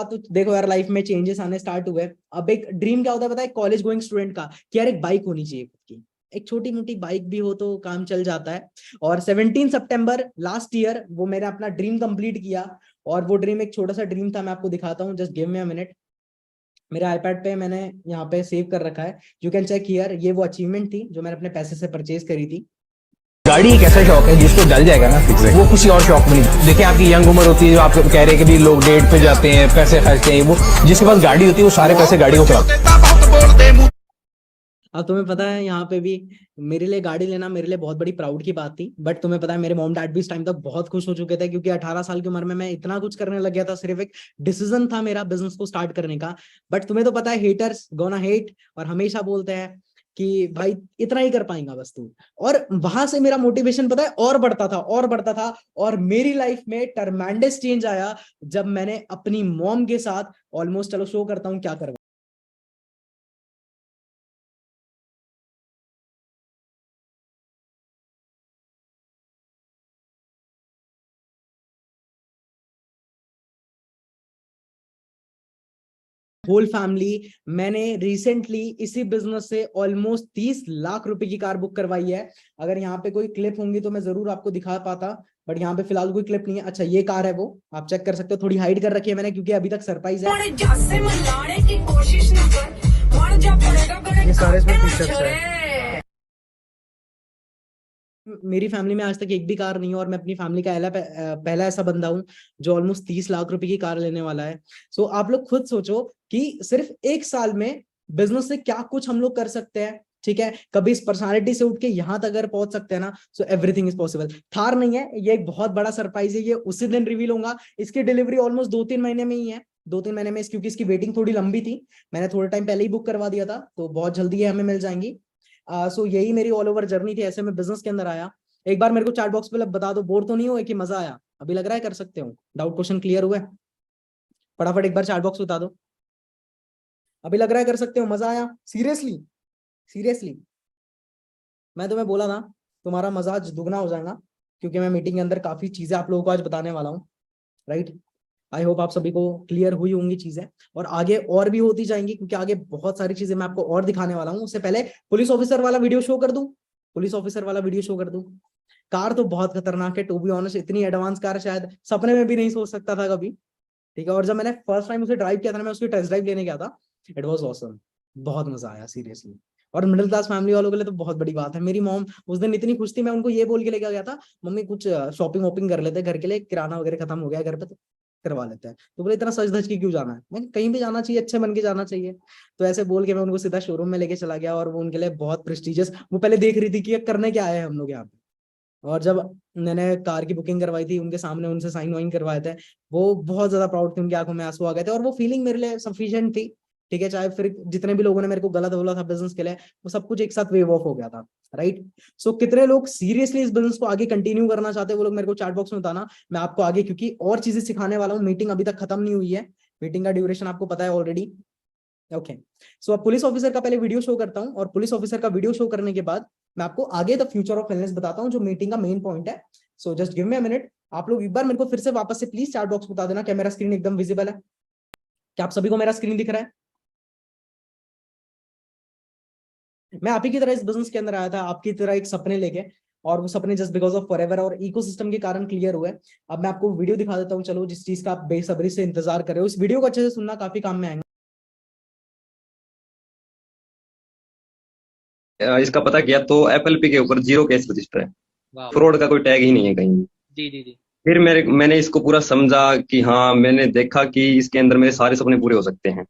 [SPEAKER 1] तो देखो यार, लाइफ में चेंजेस आने स्टार्ट हुए। अब एक ड्रीम क्या होता है पता है कॉलेज गोइंग स्टूडेंट का, कि यार एक बाइक होनी चाहिए खुद की। एक छोटी मोटी बाइक भी हो तो काम चल जाता है। और 17 सितंबर लास्ट ईयर वो मैंने अपना ड्रीम कंप्लीट किया। और वो ड्रीम एक छोटा सा ड्रीम था, मैं आपको दिखाता हूँ, just give me a minute. मेरे आईपैड पे मैंने यहाँ पे सेव कर रखा है, यू कैन चेक हियर। ये वो अचीवमेंट थी जो मैंने अपने पैसे से परचेज करी थी।
[SPEAKER 3] गाड़ी एक ऐसा शौक है जिसको डल जाएगा ना, वो किसी और शौक में नहीं। देखिए आपकी यंग उम्र होती है, जो आप कह रहे हैं कि भी लोग डेट पे जाते हैं, पैसे खर्चते हैं, वो जिसके पास गाड़ी होती है वो सारे पैसे गाड़ी को चलाते।
[SPEAKER 1] अब तुम्हें पता है, यहाँ पे भी मेरे लिए गाड़ी लेना मेरे लिए बहुत बड़ी प्राउड की बात थी। बट तुम्हें पता है मेरे मॉम डैड भी इस टाइम तक बहुत खुश हो चुके थे, क्योंकि 18 साल की उम्र में मैं इतना कुछ करने लग गया था। सिर्फ एक डिसीजन था मेरा बिजनेस को स्टार्ट करने का। बट तुम्हें तो पता है, हेटर्स गोना हेट, और हमेशा बोलते हैं कि भाई इतना ही कर पाएगा बस तू। और वहां से मेरा मोटिवेशन पता है और बढ़ता था, और बढ़ता था। और मेरी लाइफ में टर्मेंडस चेंज आया जब मैंने अपनी मॉम के साथ ऑलमोस्ट, चलो शो करता हूँ क्या करवा। होल फैमिली, मैंने रिसेंटली इसी बिजनेस से ऑलमोस्ट 30 लाख रुपए की कार बुक करवाई है। अगर यहाँ पे कोई क्लिप होंगी तो मैं जरूर आपको दिखा पाता, बट यहाँ पे फिलहाल कोई क्लिप नहीं है। अच्छा, ये कार है, वो आप चेक कर सकते हो। थोड़ी हाइड कर रखी है मैंने, क्योंकि अभी तक सरप्राइज है। ये सारे इसमें फीचर्स है। मेरी फैमिली में आज तक एक भी कार नहीं है, और मैं अपनी फैमिली का पहला ऐसा बंदा हूं जो ऑलमोस्ट 30 लाख रुपए की कार लेने वाला है। सो आप लोग खुद सोचो कि सिर्फ एक साल में बिजनेस से क्या कुछ हम लोग कर सकते हैं। ठीक है, कभी इस पर्सनालिटी से उठ के यहाँ तक अगर पहुंच सकते हैं ना, so everything is possible. Thar नहीं है, ये एक बहुत बड़ा सरप्राइज है, ये उसी दिन रिवील होगा। इसकी डिलीवरी ऑलमोस्ट 2-3 महीने में ही है, 2-3 महीने में, क्योंकि इसकी वेटिंग थोड़ी लंबी थी, मैंने थोड़े टाइम पहले ही बुक करवा दिया था, तो बहुत जल्दी ये हमें मिल जाएंगी। सो यही मेरी ऑल ओवर जर्नी थी, ऐसे मैं बिजनेस के अंदर आया। एक बार मेरे को चैट बॉक्स पे बता दो, बोर तो नहीं हुए कि मजा आया? अभी लग रहा है कर सकते हो, डाउट क्वेश्चन क्लियर हुआ है? फटाफट एक बार चैट बॉक्स बता दो, अभी लग रहा है कर सकते हो, मजा आया? सीरियसली सीरियसली, मैं तुम्हें बोला था तुम्हारा मजा आज दुगना हो जाएगा, क्योंकि मैं मीटिंग के अंदर काफी चीजें आप लोगों को आज बताने वाला हूँ, राइट। आई होप आप सभी को क्लियर हुई होंगी चीजें, और आगे और भी होती जाएंगी, क्योंकि आगे बहुत सारी चीजें मैं आपको और दिखाने वाला हूँ। उससे पहले पुलिस ऑफिसर वाला वीडियो शो कर दूं, पुलिस ऑफिसर वाला वीडियो शो कर दूं। कार तो बहुत खतरनाक है, टू बी ऑनेस्ट, इतनी एडवांस कार शायद सपने में भी नहीं सोच सकता था कभी, ठीक है। और जब मैंने फर्स्ट टाइम उसे ड्राइव किया था ना, मैं उसकी टेस्ट ड्राइव लेने गया था, इट वाज ऑसम, बहुत मजा आया सीरियसली। और मिडिल क्लास फैमिली वालों के लिए तो बहुत बड़ी बात है। मेरी मॉम उस दिन इतनी खुश थी, मैं उनको ये बोल के लेके गया था, मम्मी कुछ शॉपिंग वॉपिंग कर लेते हैं घर के लिए, किराना वगैरह खत्म हो गया घर पे, तो करवा लेते हैं। तो बोले इतना सज धज के क्यों जाना है, मैं कहीं भी जाना चाहिए अच्छे बन के जाना चाहिए। तो ऐसे बोल के मैं उनको सीधा शोरूम में लेके चला गया, और वो उनके लिए बहुत प्रेस्टिजियस, वो पहले देख रही थी कि ये करने क्या आए हैं हम लोग यहाँ पे। और जब मैंने कार की बुकिंग करवाई थी उनके सामने, उनसे साइन वाइन करवाए थे, वो बहुत ज्यादा प्राउड थे, उनकी आंखों में आंसू आ गए थे, और वो फीलिंग मेरे लिए सफिशिएंट थी, ठीक है। चाहे फिर जितने भी लोगों ने मेरे को गलत बोला था बिजनेस के लिए, वो सब कुछ एक साथ वेव ऑफ हो गया था, राइट। सो कितने लोग सीरियसली इस बिजनेस को आगे कंटिन्यू करना चाहते हैं, वो लोग मेरे को चैट बॉक्स में बताना, मैं आपको आगे, क्योंकि और चीजें सिखाने वाला हूँ। मीटिंग अभी तक खत्म नहीं हुई है, मीटिंग का ड्यूरेशन आपको पता है ऑलरेडी, ओके। सो अब पुलिस ऑफिसर का पहले वीडियो शो करता हूँ, और पुलिस ऑफिसर का वीडियो शो करने के बाद मैं आपको आगे द फ्यूचर ऑफ वेलनेस बताता हूँ, जो मीटिंग का मेन पॉइंट है। So just give me a minute, आप लोग एक बार मेरे को फिर से वापस से प्लीज चैट बॉक्स बता देना क्या मेरा स्क्रीन एकदम विजिबल है, क्या आप सभी को मेरा स्क्रीन दिख रहा है? मैं आप ही की तरह इस बिजनेस के अंदर आया था, आपकी तरह एक सपने लेके, और वो सपने जस्ट बिकॉज ऑफ फॉरएवर और इकोसिस्टम के कारण क्लियर हुए। अब मैं आपको वीडियो दिखा देता हूँ, चलो, जिस चीज का आप बेसब्री से इंतजार कर रहे हो, इस वीडियो को अच्छे से सुनना, काफी काम में आएगा।
[SPEAKER 4] इसका पता किया तो एफएलपी के ऊपर जीरो केस रजिस्टर है,
[SPEAKER 5] वाह।
[SPEAKER 4] फ्रॉड का कोई टैग ही नहीं है कहीं भी।
[SPEAKER 5] जी जी जी।
[SPEAKER 4] फिर मैंने इसको पूरा समझा कि हाँ, मैंने देखा कि इसके अंदर मेरे सारे सपने पूरे हो सकते हैं।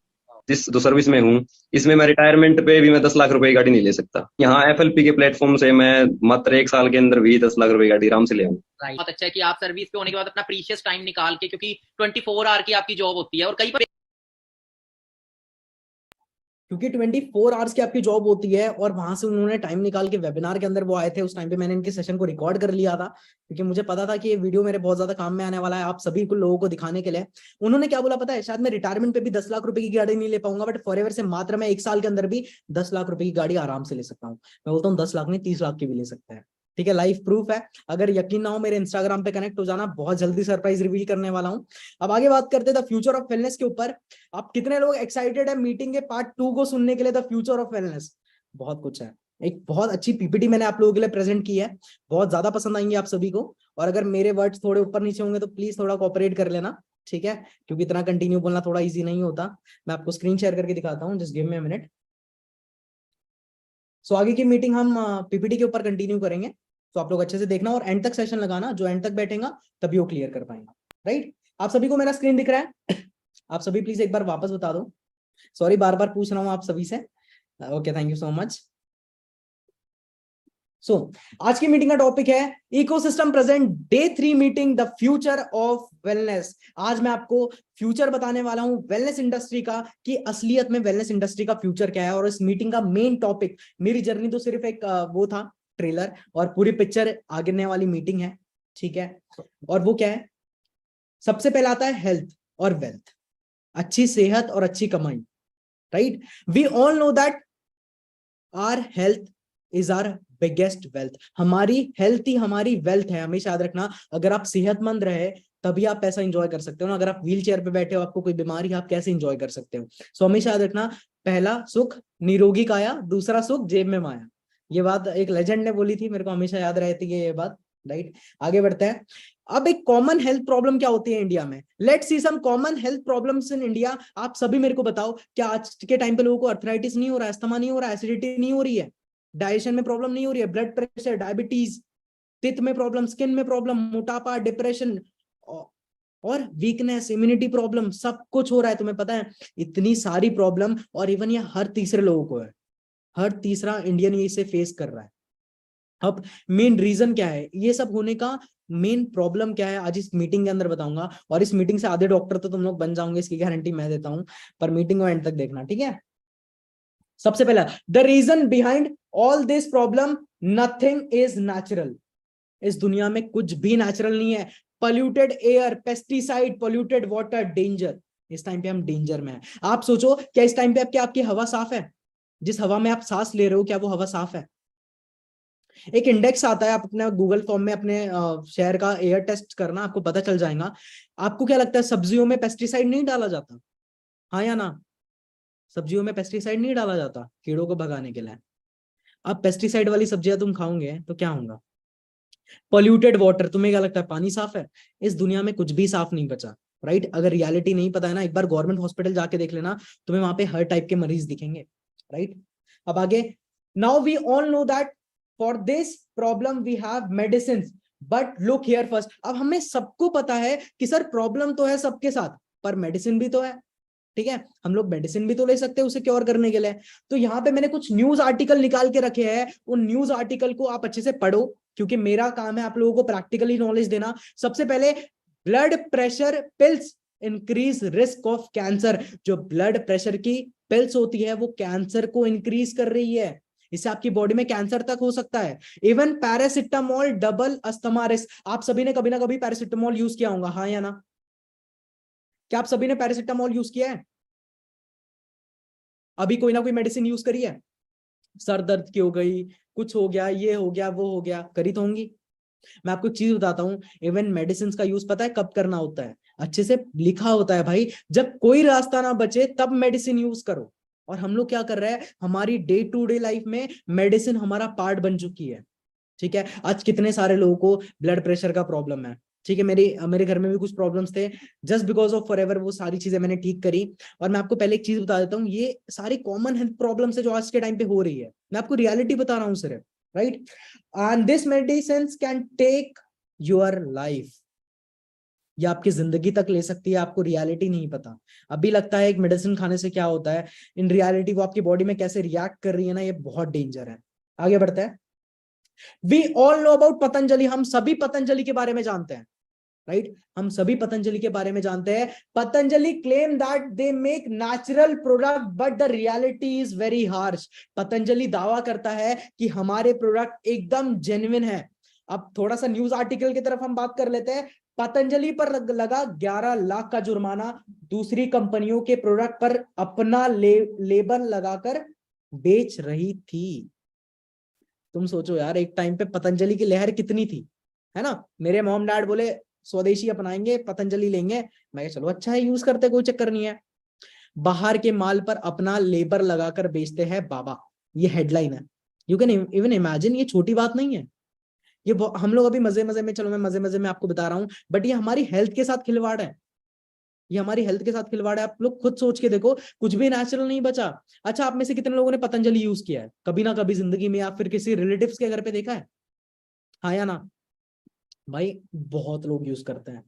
[SPEAKER 4] जिस जो सर्विस में हूँ, इसमें मैं रिटायरमेंट पे भी मैं 10 लाख रुपए की गाड़ी नहीं ले सकता। यहाँ एफएलपी के प्लेटफॉर्म से मैं मात्र 1 साल के अंदर भी 10 लाख रुपए की गाड़ी आराम से ले आऊँ।
[SPEAKER 5] बहुत अच्छा है कि आप सर्विस पे होने के बाद अपना प्रीशियस टाइम निकाल के, क्योंकि 24 आवर की आपकी जॉब होती है, और कई बार
[SPEAKER 1] क्योंकि 24 आवर्स की आपकी जॉब होती है, और वहां से उन्होंने टाइम निकाल के वेबिनार के अंदर वो आए थे, उस टाइम पे मैंने इनके सेशन को रिकॉर्ड कर लिया था, क्योंकि मुझे पता था कि ये वीडियो मेरे बहुत ज्यादा काम में आने वाला है आप सभी को लोगों को दिखाने के लिए। उन्होंने क्या बोला पता है, शायद मैं रिटायरमेंट पे भी 10 लाख रुपए की गाड़ी नहीं ले पाऊंगा, बट फॉरएवर से मात्र मैं 1 साल के अंदर भी 10 लाख रुपए की गाड़ी आराम से ले सकता हूँ। मैं बोलता हूँ 10 लाख नहीं, 30 लाख की भी ले सकता है, ठीक है। लाइव प्रूफ है, अगर यकीन ना हो मेरे इंस्टाग्राम पे कनेक्ट हो जाना, बहुत जल्दी सरप्राइज रिवील करने वाला हूँ। अब आगे बात करते हैं द फ्यूचर ऑफ वेलनेस के ऊपर। आप कितने लोग एक्साइटेड है मीटिंग के पार्ट 2 को सुनने के लिए, द फ्यूचर ऑफ वेलनेस? बहुत कुछ है, एक बहुत अच्छी पीपीटी मैंने आप लोगों के लिए प्रेजेंट की है, बहुत ज्यादा पसंद आएंगे आप सभी को। और अगर मेरे वर्ड्स थोड़े ऊपर नीचे होंगे तो प्लीज थोड़ा कोऑपरेट कर लेना, ठीक है, क्योंकि इतना कंटिन्यू बोलना थोड़ा इजी नहीं होता। मैं आपको स्क्रीन शेयर करके दिखाता हूँ, just give me a minute. So आगे की मीटिंग हम पीपीटी के ऊपर कंटिन्यू करेंगे, तो आप लोग अच्छे से देखना और एंड तक सेशन लगाना, जो एंड तक बैठेगा तभी वो क्लियर कर पाएंगा, राइट। आप सभी को मेरा स्क्रीन दिख रहा है? आप सभी प्लीज एक बार वापस बता दो, सॉरी बार बार पूछ रहा हूं आप सभी से, okay, thank you so much. So आज की मीटिंग का टॉपिक है ecosystem present day 3 meeting, the future of wellness. आज मैं आपको फ्यूचर बताने वाला हूं वेलनेस इंडस्ट्री का, कि असलियत में वेलनेस इंडस्ट्री का फ्यूचर क्या है। और इस मीटिंग का मेन टॉपिक, मेरी जर्नी तो सिर्फ एक वो था ट्रेलर, और पूरी पिक्चर आगे वाली मीटिंग है, ठीक है। और वो क्या है, सबसे पहले आता है हेल्थ और वेल्थ, अच्छी सेहत और अच्छी कमाई, right. We all know that our health is our biggest wealth. हमारी हेल्थ ही हमारी वेल्थ है, हमेशा याद रखना। अगर आप सेहतमंद रहे तभी आप पैसा एंजॉय कर सकते हो ना, अगर आप व्हील चेयर पे बैठे हो, आपको कोई बीमारी है, आप कैसे एंजॉय कर सकते हो? सो हमेशा याद रखना, पहला सुख निरोगी काया, दूसरा सुख जेब में माया। ये बात एक लेजेंड ने बोली थी, मेरे को हमेशा याद रहती है ये बात, राइट। आगे बढ़ते हैं। अब एक कॉमन हेल्थ प्रॉब्लम क्या होती है इंडिया में? Let's see some common health problems in India. आप सभी मेरे को बताओ, क्या आज के टाइम पे लोगों को अर्थराइटिस नहीं हो रहा है, अस्थमा नहीं हो रहा है, एसिडिटी नहीं हो रही है, डाइजेशन में प्रॉब्लम नहीं हो रही है, ब्लड प्रेशर, डायबिटीज, पित्त में प्रॉब्लम, स्किन में प्रॉब्लम, मोटापा, डिप्रेशन और वीकनेस, इम्यूनिटी प्रॉब्लम, सब कुछ हो रहा है, तुम्हें पता है? इतनी सारी प्रॉब्लम, और इवन ये हर तीसरे लोगों को है, हर तीसरा इंडियन ये इसे फेस कर रहा है। अब मेन रीजन क्या है ये सब होने का, मेन प्रॉब्लम क्या है आज इस मीटिंग के अंदर बताऊंगा, और इस मीटिंग से आधे डॉक्टर तो तुम लोग बन जाओगे इसकी गारंटी मैं देता हूं, पर मीटिंग को एंड तक देखना, ठीक है। सबसे पहला, the reason behind all this problem, nothing is natural. इस दुनिया में कुछ भी नेचुरल नहीं है। Polluted air, pesticide, polluted water, danger. इस टाइम पे हम डेंजर में हैं। आप सोचो क्या इस टाइम पे आपकी हवा साफ है? जिस हवा में आप सांस ले रहे हो क्या वो हवा साफ है? एक इंडेक्स आता है, आप अपने गूगल फॉर्म में अपने शहर का एयर टेस्ट करना, आपको पता चल जाएगा। आपको क्या लगता है सब्जियों में पेस्टिसाइड नहीं डाला जाता? हाँ या ना? सब्जियों में पेस्टिसाइड नहीं डाला जाता कीड़ों को भगाने के लिए। अब पेस्टिसाइड वाली सब्जियां तुम खाओगे तो क्या होगा? पोल्यूटेड वाटर, तुम्हें क्या लगता है पानी साफ है? इस दुनिया में कुछ भी साफ नहीं बचा, राइट। अगर रियलिटी नहीं पता है ना, एक बार गवर्नमेंट हॉस्पिटल जाके देख लेना, तुम्हें वहां पे हर टाइप के मरीज दिखेंगे, राइट। अब आगे, now we all know that for this problem we have medicine, but look here first. अब हमें सबको पता है कि सर प्रॉब्लम तो है सबके साथ, पर मेडिसिन भी तो है, ठीक है। हम लोग मेडिसिन भी तो ले सकते हैं उसे क्योर करने के लिए। तो यहाँ पे मैंने कुछ न्यूज आर्टिकल निकाल के रखे हैं, उन न्यूज आर्टिकल को आप अच्छे से पढ़ो, क्योंकि मेरा काम है आप लोगों को प्रैक्टिकली नॉलेज देना। सबसे पहले, blood pressure pills increase risk of cancer. जो ब्लड प्रेशर की पिल्स होती है वो कैंसर को इंक्रीज कर रही है, इससे आपकी बॉडी में कैंसर तक हो सकता है। Even paracetamol double asthma risk. आप सभी ने कभी ना कभी पैरासिटामोल यूज किया होगा, हाँ या ना? क्या आप सभी ने पैरासिटामोल यूज किया है? अभी कोई ना कोई मेडिसिन यूज करी है? सर दर्द की हो गई, कुछ हो गया, ये हो गया, वो हो गया, करी तो होंगी। मैं आपको एक चीज बताता हूँ, इवन मेडिसिन का यूज पता है कब करना होता है? अच्छे से लिखा होता है भाई, जब कोई रास्ता ना बचे तब मेडिसिन यूज करो। और हम लोग क्या कर रहे हैं, हमारी डे टू डे लाइफ में मेडिसिन हमारा पार्ट बन चुकी है, ठीक है। आज कितने सारे लोगों को ब्लड प्रेशर का प्रॉब्लम है, ठीक है। मेरे घर में भी कुछ प्रॉब्लम्स थे, जस्ट बिकॉज ऑफ फॉरएवर वो सारी चीजें मैंने ठीक करी। और मैं आपको पहले एक चीज बता देता हूँ, ये सारी कॉमन हेल्थ प्रॉब्लम्स है जो आज के टाइम पे हो रही है, मैं आपको रियलिटी बता रहा हूँ सिर्फ, right. And this medicine can take your life, ये आपकी जिंदगी तक ले सकती है, आपको रियलिटी नहीं पता। अभी लगता है एक मेडिसिन खाने से क्या होता है, इन रियलिटी वो आपकी बॉडी में कैसे रिएक्ट कर रही है ना, ये बहुत डेंजर है। आगे बढ़ते हैं। We all know about Patanjali, हम सभी पतंजलि के बारे में जानते हैं, राइट। हम सभी पतंजलि के बारे में जानते हैं। Patanjali claim that they make natural product but the reality is very harsh. Patanjali दावा करता है कि हमारे प्रोडक्ट एकदम जेन्युइन है। अब थोड़ा सा न्यूज आर्टिकल की तरफ हम बात कर लेते हैं। पतंजलि पर लगा 11 लाख का जुर्माना, दूसरी कंपनियों के प्रोडक्ट पर अपना लेबल लगाकर बेच रही थी। तुम सोचो यार, एक टाइम पे पतंजलि की लहर कितनी थी, है ना। मेरे मॉम डैड बोले स्वदेशी अपनाएंगे, पतंजलि लेंगे, मैं चलो अच्छा है, यूज करते, कोई चक्कर नहीं है। बाहर के माल पर अपना लेबर लगाकर बेचते हैं बाबा, ये हेडलाइन है। यू कैन इवन इमेजिन, ये छोटी बात नहीं है। ये हम लोग अभी मजे मजे में, चलो मैं मजे मजे में आपको बता रहा हूँ, बट ये हमारी हेल्थ के साथ खिलवाड़ है, ये हमारी हेल्थ के साथ खिलवाड़ है। आप लोग खुद सोच के देखो, कुछ भी नेचुरल नहीं बचा। अच्छा, आप में से कितने लोगों ने पतंजलि यूज किया है कभी ना कभी जिंदगी में, या फिर किसी रिलेटिव्स के घर पे देखा है, हाँ या ना? भाई बहुत लोग यूज करते हैं,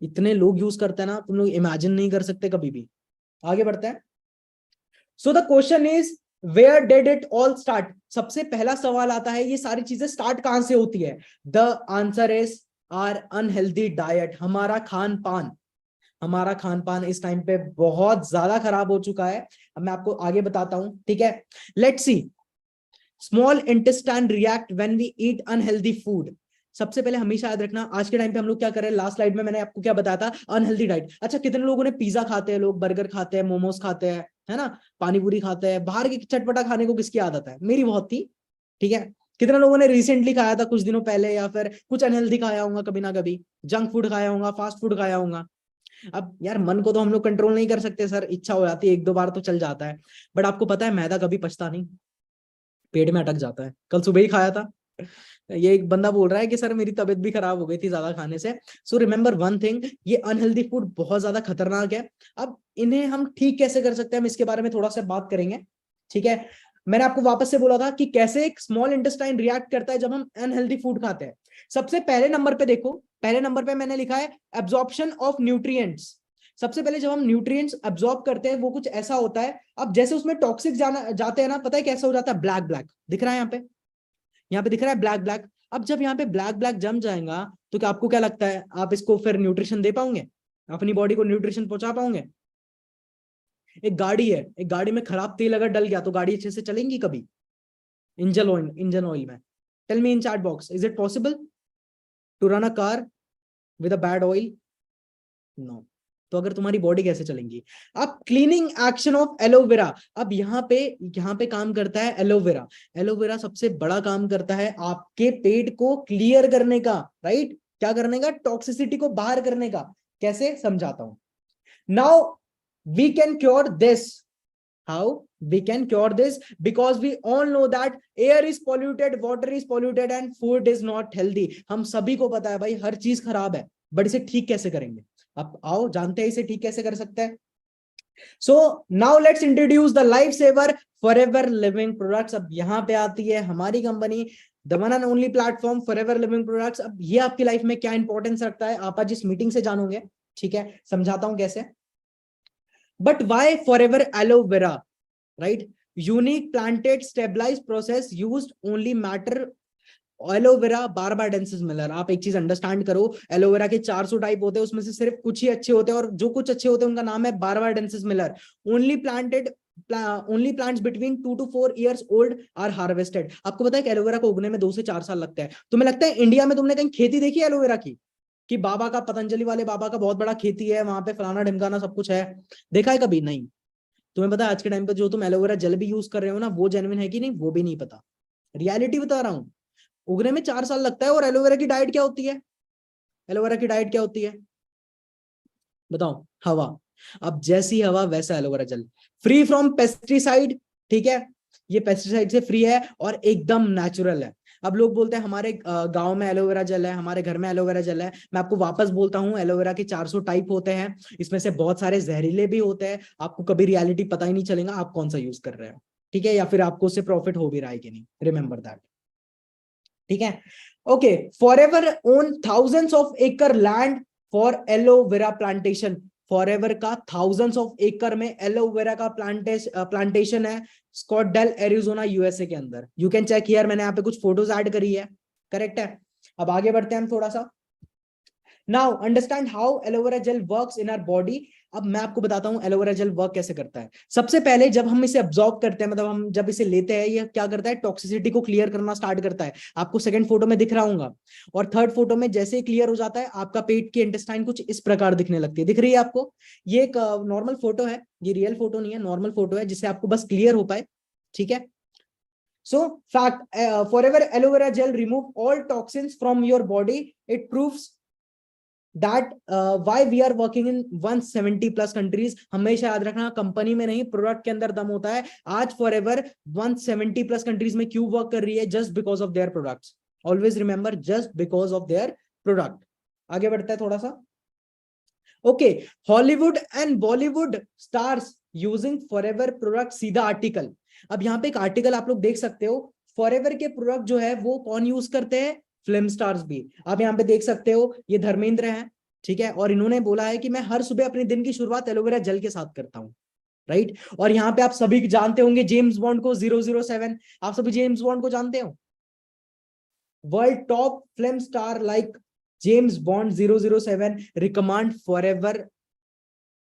[SPEAKER 1] इतने लोग यूज करते हैं ना, तुम लोग इमेजिन नहीं कर सकते कभी भी। आगे बढ़ते हैं। So the question is where did it all start. सबसे पहला सवाल आता है, ये सारी चीजें स्टार्ट कहां से होती है? The answer is our unhealthy diet. हमारा खान पान, हमारा खान पान इस टाइम पे बहुत ज्यादा खराब हो चुका है। अब मैं आपको आगे बताता हूं, ठीक है। Let's see, small intestine react when we eat unhealthy food. सबसे पहले हमेशा याद रखना, आज के टाइम पे हम लोग क्या कर रहे हैं, लास्ट स्लाइड में मैंने आपको क्या बताया था, अनहेल्दी डाइट। अच्छा, कितने लोगों ने पिज्जा खाते हैं, लोग बर्गर खाते हैं, मोमोज खाते हैं, है ना, पानी पूरी खाते हैं। बाहर की चटपटा खाने को किसकी आदत है? मेरी बहुत थी, ठीक है। कितने लोगों ने रिसेंटली खाया था, कुछ दिनों पहले, या फिर कुछ अनहेल्दी खाया होगा कभी ना कभी, जंक फूड खाया होगा, फास्ट फूड खाया होगा। अब यार मन को तो हम लोग कंट्रोल नहीं कर सकते सर, इच्छा हो जाती है, एक दो बार तो चल जाता है, बट आपको पता है मैदा कभी पचता नहीं, पेट में अटक जाता है। कल सुबह ही खाया था, ये एक बंदा बोल रहा है कि सर मेरी तबीयत भी खराब हो गई थी ज्यादा खाने से। सो रिमेंबर वन थिंग, ये अनहेल्दी फूड बहुत ज्यादा खतरनाक है। अब इन्हें हम ठीक कैसे कर सकते हैं, हम इसके बारे में थोड़ा सा बात करेंगे, ठीक है। मैंने आपको वापस से बोला था कि कैसे एक स्मॉल इंटेस्टाइन रिएक्ट करता है जब हम अनहेल्दी फूड खाते हैं। सबसे पहले नंबर पे देखो, पहले नंबर पे मैंने लिखा है एब्जॉर्प्शन ऑफ न्यूट्रिएंट्स। सबसे पहले जब हम न्यूट्रिएंट्स अब्सॉर्ब करते हैं वो कुछ ऐसा होता है, अब जैसे उसमें टॉक्सिक जाते हैं ना, पता है कैसा हो जाता है, ब्लैक ब्लैक दिख रहा है यहाँ पे दिख रहा है ब्लैक ब्लैक। अब जब यहाँ पे ब्लैक ब्लैक जम जाएगा तो क्या आपको क्या लगता है, आप इसको फिर न्यूट्रिशन दे पाओगे, अपनी बॉडी को न्यूट्रिशन पहुंचा पाओगे? एक गाड़ी है, एक गाड़ी में खराब तेल अगर डल गया तो गाड़ी अच्छे से चलेंगी कभी? इंजन ऑयल में, tell me in chat box, is it possible to run a car with a bad oil? No. तो अगर तुम्हारी बॉडी कैसे चलेंगी? अब क्लीनिंग एक्शन ऑफ एलोवेरा, अब यहाँ पे काम करता है एलोवेरा। एलोवेरा सबसे बड़ा काम करता है आपके पेट को क्लियर करने का, राइट? क्या करने का? टॉक्सिसिटी को बाहर करने का। कैसे, समझाता हूं। Now we can cure this. How we can cure this? Because we all know that air is polluted, water is polluted and food is not healthy. हम सभी को पता है भाई हर चीज खराब है, बट इसे ठीक कैसे करेंगे? अब आओ जानते हैं इसे ठीक कैसे कर सकते हैं। So now let's introduce the life saver Forever Living Products. अब यहाँ पे आती है हमारी company, the one and only platform Forever Living Products. अब ये आपकी लाइफ में क्या इंपॉर्टेंस रखता है आप आज इस मीटिंग से जानोगे, ठीक है? समझाता हूं कैसे। But why forever aloe vera, right? Unique planted stabilized process used only matter aloe vera barbadensis Miller. आप एक चीज अंडरस्टैंड करो, एलोवेरा के 400 टाइप होते हैं, उसमें से सिर्फ कुछ ही अच्छे होते हैं, और जो कुछ अच्छे होते हैं उनका नाम है barbadensis Miller. Only plants between 2 to 4 years old are harvested. आपको पता है कि एलोवेरा को उगने में 2 से 4 साल लगता है। तुम्हें लगता है इंडिया में तुमने कहीं खेती देखी है एलोवेरा की, कि बाबा का, पतंजलि वाले बाबा का बहुत बड़ा खेती है, वहां पे फलाना ढिमकाना सब कुछ है, देखा है कभी? नहीं। तुम्हें पता है आज के टाइम पे जो तुम एलोवेरा जेल भी यूज कर रहे हो ना, वो जेन्युइन है कि नहीं वो भी नहीं पता। रियलिटी बता रहा हूं, उगने में 4 साल लगता है। और एलोवेरा की डाइट क्या होती है? एलोवेरा की डाइट क्या होती है बताओ? हवा। अब जैसी हवा वैसा aloe vera gel, free from pesticide, ठीक है? ये पेस्टिसाइड से फ्री है और एकदम नेचुरल है। अब लोग बोलते हैं हमारे गांव में एलोवेरा जेल है, हमारे घर में एलोवेरा जेल है। मैं आपको वापस बोलता हूं, एलोवेरा के 400 टाइप होते हैं, इसमें से बहुत सारे जहरीले भी होते हैं। आपको कभी रियलिटी पता ही नहीं चलेगा आप कौन सा यूज कर रहे हो, ठीक है? या फिर आपको उससे प्रॉफिट हो भी रहा है कि नहीं, रिमेंबर दैट, ठीक है? Okay, Forever own thousands of acre land for aloe vera plantation. Forever का थाउजेंड्स ऑफ एकड़ में एलोवेरा का प्लांटेशन है, स्कॉटडेल एरिजोना यूएसए के अंदर। यू कैन चेक हियर, मैंने यहाँ पे कुछ फोटोज ऐड करी है, करेक्ट है? अब आगे बढ़ते हैं हम थोड़ा सा। Now understand how aloe vera gel works in our body. अब मैं आपको बताता हूं एलोवेरा जेल वर्क कैसे करता है। सबसे पहले जब हम इसे अब्सॉर्ब करते हैं, मतलब हम जब इसे लेते हैं, ये क्या करता है? टॉक्सिसिटी को क्लियर करना स्टार्ट करता है। आपको सेकंड फोटो में दिख रहा होगा, और थर्ड फोटो में जैसे ही क्लियर हो जाता है आपका पेट की इंटेस्टाइन कुछ इस प्रकार दिखने लगती है। दिख रही है आपको? ये एक नॉर्मल फोटो है, ये रियल फोटो नहीं है, नॉर्मल फोटो है, जिससे आपको बस क्लियर हो पाए, ठीक है? So fact, forever aloe vera gel remove all toxins from your body. It proves that why we are working in 170 plus countries. हमेशा याद रखना, कंपनी में नहीं प्रोडक्ट के अंदर दम होता है। आज फॉरएवर 170 प्लस कंट्रीज में क्यों वर्क कर रही है? Just because of their products. Always remember, just because of their product. आगे बढ़ता है थोड़ा सा। Okay, Hollywood and Bollywood stars using forever product. सीधा आर्टिकल। अब यहाँ पे एक आर्टिकल आप लोग देख सकते हो, फॉरएवर के प्रोडक्ट जो है वो कौन यूज करते हैं? फिल्म स्टार्स भी। आप यहाँ पे देख सकते हो, ये धर्मेंद्र हैं, ठीक है? और इन्होंने बोला है कि मैं हर सुबह अपने दिन की शुरुआत एलोवेरा जेल के साथ करता हूँ, राइट? और यहाँ पे आप सभी जानते होंगे जेम्स बॉन्ड को, 007। आप सभी जेम्स बॉन्ड को जानते हो? World top film star like James Bond 007 recommend Forever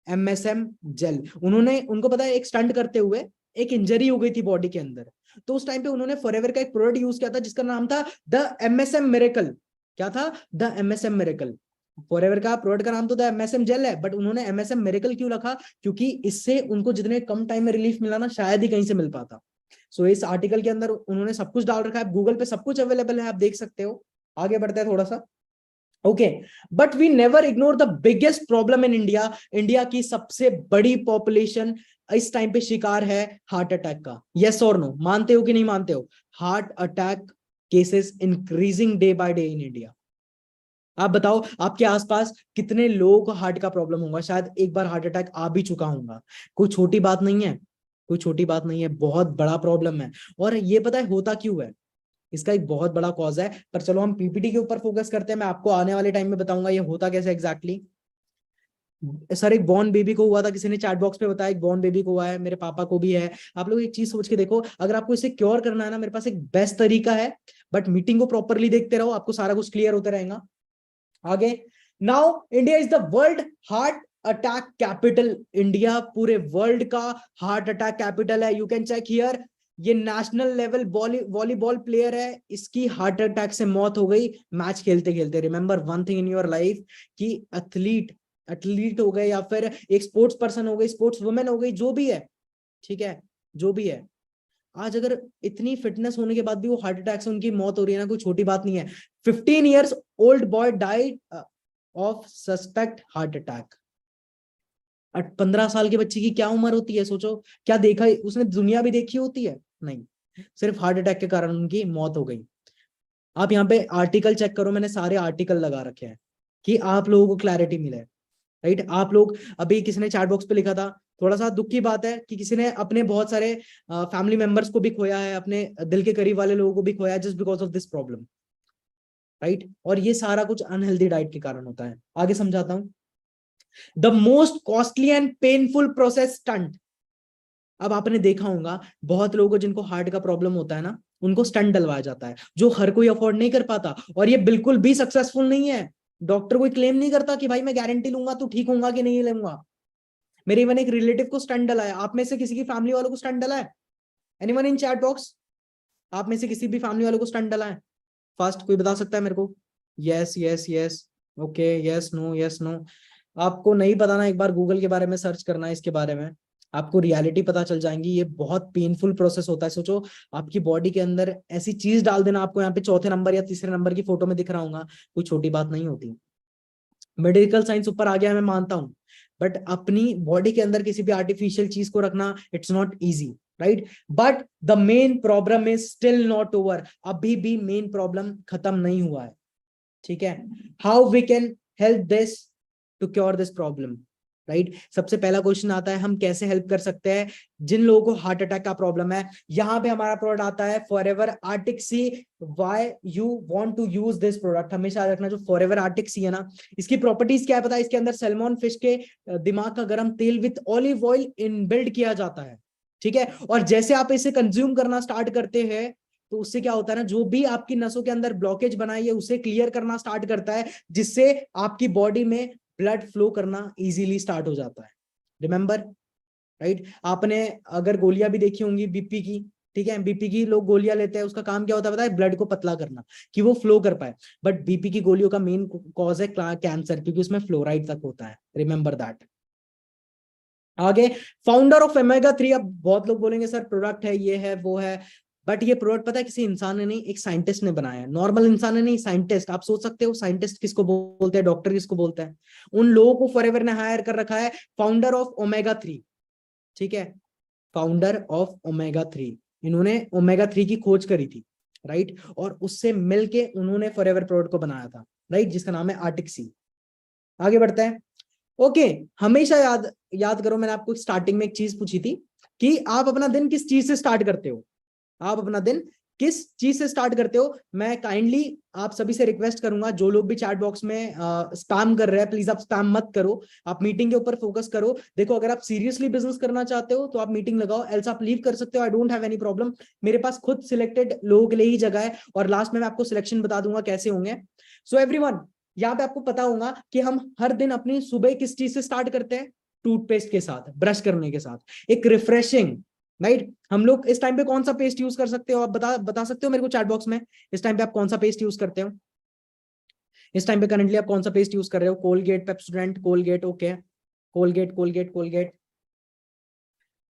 [SPEAKER 1] MSM gel. उनको पता है, एक स्टंट करते हुए एक इंजरी हो गई थी बॉडी के अंदर, तो उस टाइम पे उन्होंने फॉरएवर का एक प्रोडक्ट यूज किया था जिसका नाम था द MSM मिरेकल। क्या था? The MSM miracle. फॉरएवर का प्रोडक्ट का नाम तो द MSM जेल है, बट उन्होंने MSM मिरेकल क्यों रखा? क्योंकि इससे उनको जितने कम टाइम में रिलीफ मिला ना, शायद ही कहीं से मिल पाता। सो इस आर्टिकल के अंदर उन्होंने सब कुछ डाल रखा है, गूगल पे सब कुछ अवेलेबल है, आप देख सकते हो। आगे बढ़ते हैं थोड़ा सा। Okay, but we never ignore the biggest problem in India. India की सबसे बड़ी पॉपुलेशन इस टाइम पे शिकार है हार्ट अटैक का। यस और नो, मानते हो कि नहीं मानते हो? Heart attack cases increasing day by day in India. आप बताओ, आपके आसपास कितने लोगों को हार्ट का प्रॉब्लम होगा? शायद एक बार हार्ट अटैक आ भी चुका होगा। कोई छोटी बात नहीं है, कोई छोटी बात नहीं है, बहुत बड़ा प्रॉब्लम है। और ये पता है होता क्यों है? इसका एक बहुत बड़ा कॉज है। पर चलो हम पीपीटी के ऊपर फोकस करते हैं, मैं आपको आने वाले टाइम में बताऊंगा ये होता कैसे एग्जैक्टली। सर एक बॉर्न बेबी को हुआ था, किसी ने चैट बॉक्स पे बताया, एक बॉर्न बेबी को हुआ है, मेरे पापा को भी है। आप लोग एक चीज सोच के देखो, अगर आपको इसे क्योर करना है ना, मेरे पास एक बेस्ट तरीका है, बट मीटिंग को प्रॉपरली देखते रहो, आपको सारा कुछ क्लियर होता रहेगा। आगे, now India is the world heart attack capital. India पूरे वर्ल्ड का हार्ट अटैक कैपिटल है। यू कैन चेक हियर, ये नेशनल लेवल वॉलीबॉल प्लेयर है, इसकी हार्ट अटैक से मौत हो गई मैच खेलते खेलते। Remember one thing in your life, कि एथलीट हो गए, या फिर एक स्पोर्ट्स पर्सन हो गई, स्पोर्ट्स वुमेन हो गई, जो भी है, ठीक है, जो भी है, आज अगर इतनी फिटनेस होने के बाद भी वो हार्ट अटैक से उनकी मौत हो रही है ना, कोई छोटी बात नहीं है। 15 years old boy died of suspect heart attack। 15 साल के बच्चे की क्या उम्र होती है, सोचो, क्या देखा उसने, दुनिया भी देखी होती है? नहीं, सिर्फ हार्ट अटैक के कारण उनकी मौत हो गई। आप यहाँ पे आर्टिकल चेक करो, मैंने सारे आर्टिकल लगा रखे हैं कि आप लोगों को क्लैरिटी मिले, राइट। आप लोग, अभी किसी ने चैट बॉक्स पे लिखा था, थोड़ा सा दुख की बात है कि किसी ने अपने बहुत सारे फैमिली मेंबर्स को भी खोया है, अपने दिल के करीब वाले लोगों को भी खोया है, just because of this problem, right. और ये सारा कुछ अनहेल्दी डाइट के कारण होता है। आगे समझाता हूं। The most costly and painful process stunt. अब आपने देखा होगा बहुत लोगों को जिनको हार्ट का प्रॉब्लम होता है ना, उनको स्टंट डलवाया जाता है, जो हर कोई अफोर्ड नहीं कर पाता, और ये बिल्कुल भी सक्सेसफुल नहीं है। डॉक्टर कोई क्लेम नहीं करता कि भाई मैं गारंटी लूंगा तू ठीक होगा कि नहीं लूंगा। मेरे इवन एक रिलेटिव को स्टंट डला है। आप में से किसी की फैमिली वालों को स्टंट डला है? एनीवन इन चैट बॉक्स, आप में से किसी भी फैमिली वालों को स्टंट डला है? फास्ट कोई बता सकता है मेरे को? Yes yes yes, okay, yes no yes no. आपको नहीं पता ना, एक बार गूगल के बारे में सर्च करना है, इसके बारे में आपको रियलिटी पता चल जाएंगी। ये बहुत पेनफुल प्रोसेस होता है। सोचो, आपकी बॉडी के अंदर ऐसी चीज डाल देना, आपको यहाँ पे चौथे नंबर या तीसरे नंबर की फोटो में दिख रहा होगा, कोई छोटी बात नहीं होती। मेडिकल साइंस ऊपर आ गया, मैं मानता हूं, बट अपनी बॉडी के अंदर किसी भी आर्टिफिशियल चीज को रखना, it's not easy, right. But the main problem is still not over. अभी भी मेन प्रॉब्लम खत्म नहीं हुआ है, ठीक है। How we can help this to cure this problem, right. सबसे पहला क्वेश्चन आता है, हम कैसे हेल्प कर सकते हैं जिन लोगों को हार्ट अटैक का प्रॉब्लम है। यहां पे हमारा प्रोडक्ट आता है Forever Arctic Sea. Why you want to use this product, हमेशा याद रखना, जो फॉरएवर आर्टिक सी है ना, इसकी प्रॉपर्टीज क्या है पता है? इसके अंदर सैल्मन फिश के दिमाग का गर्म तेल विद ऑलिव ऑयल इनबिल्ड किया जाता है, ठीक है। और जैसे आप इसे कंज्यूम करना स्टार्ट करते हैं, तो उससे क्या होता है ना, जो भी आपकी नसों के अंदर ब्लॉकेज बनाई है उसे क्लियर करना स्टार्ट करता है, जिससे आपकी बॉडी में ब्लड फ्लो करना इजीली स्टार्ट हो जाता है। Remember, right. आपने अगर गोलियां भी देखी होंगी बीपी की, ठीक है, बीपी की लोग गोलियां लेते हैं, उसका काम क्या होता है पता है? ब्लड को पतला करना, कि वो फ्लो कर पाए। बट बीपी की गोलियों का मेन कॉज है कैंसर, क्योंकि उसमें फ्लोराइड तक होता है। Remember that. आगे, फाउंडर ऑफ ओमेगा 3। अब बहुत लोग बोलेंगे सर प्रोडक्ट है, ये है वो है, बट ये प्रोडक्ट पता है किसी इंसान ने नहीं, एक साइंटिस्ट ने बनाया है। नॉर्मल इंसान ने नहीं, साइंटिस्ट। आप सोच सकते हो साइंटिस्ट किसको बोलते हैं, डॉक्टर किसको बोलते हैं? उन लोगों को फॉरएवर ने हायर कर रखा है, फाउंडर ऑफ ओमेगा 3, ठीक है, फाउंडर ऑफ ओमेगा 3। इन्होंने ओमेगा 3 की खोज करी थी, राइट, और उससे मिलके उन्होंने फॉरएवर प्रोडक्ट को बनाया था, राइट, जिसका नाम है आर्टिक सी। आगे बढ़ते हैं। ओके, हमेशा याद करो, मैंने आपको स्टार्टिंग में एक चीज पूछी थी कि आप अपना दिन किस चीज से स्टार्ट करते हो। आप अपना दिन किस चीज से स्टार्ट करते हो? मैं काइंडली आप सभी से रिक्वेस्ट करूंगा, जो लोग भी चैट बॉक्स में स्पैम कर रहे हैं, प्लीज आप स्पैम मत करो, आप मीटिंग के ऊपर फोकस करो। देखो, अगर आप सीरियसली बिजनेस करना चाहते हो तो आप मीटिंग लगाओ, एल्स आप लीव कर सकते हो, I don't have any problem. मेरे पास खुद सिलेक्टेड लोगों के लिए ही जगह है, और लास्ट में मैं आपको सिलेक्शन बता दूंगा कैसे होंगे। सो एवरीवन, यहाँ पे आपको पता होगा कि हम हर दिन अपनी सुबह किस चीज से स्टार्ट करते हैं? टूथपेस्ट के साथ, ब्रश करने के साथ, एक रिफ्रेशिंग, राइट। हम लोग इस टाइम पे कौन सा पेस्ट यूज कर सकते हो? आप बता सकते हो मेरे को चैट बॉक्स में, इस टाइम पे आप कौन सा पेस्ट यूज करते हो? इस टाइम पे करंटली आप कौन सा पेस्ट यूज कर रहे हो? Colgate, Pepsodent, Colgate, okay, Colgate Colgate Colgate,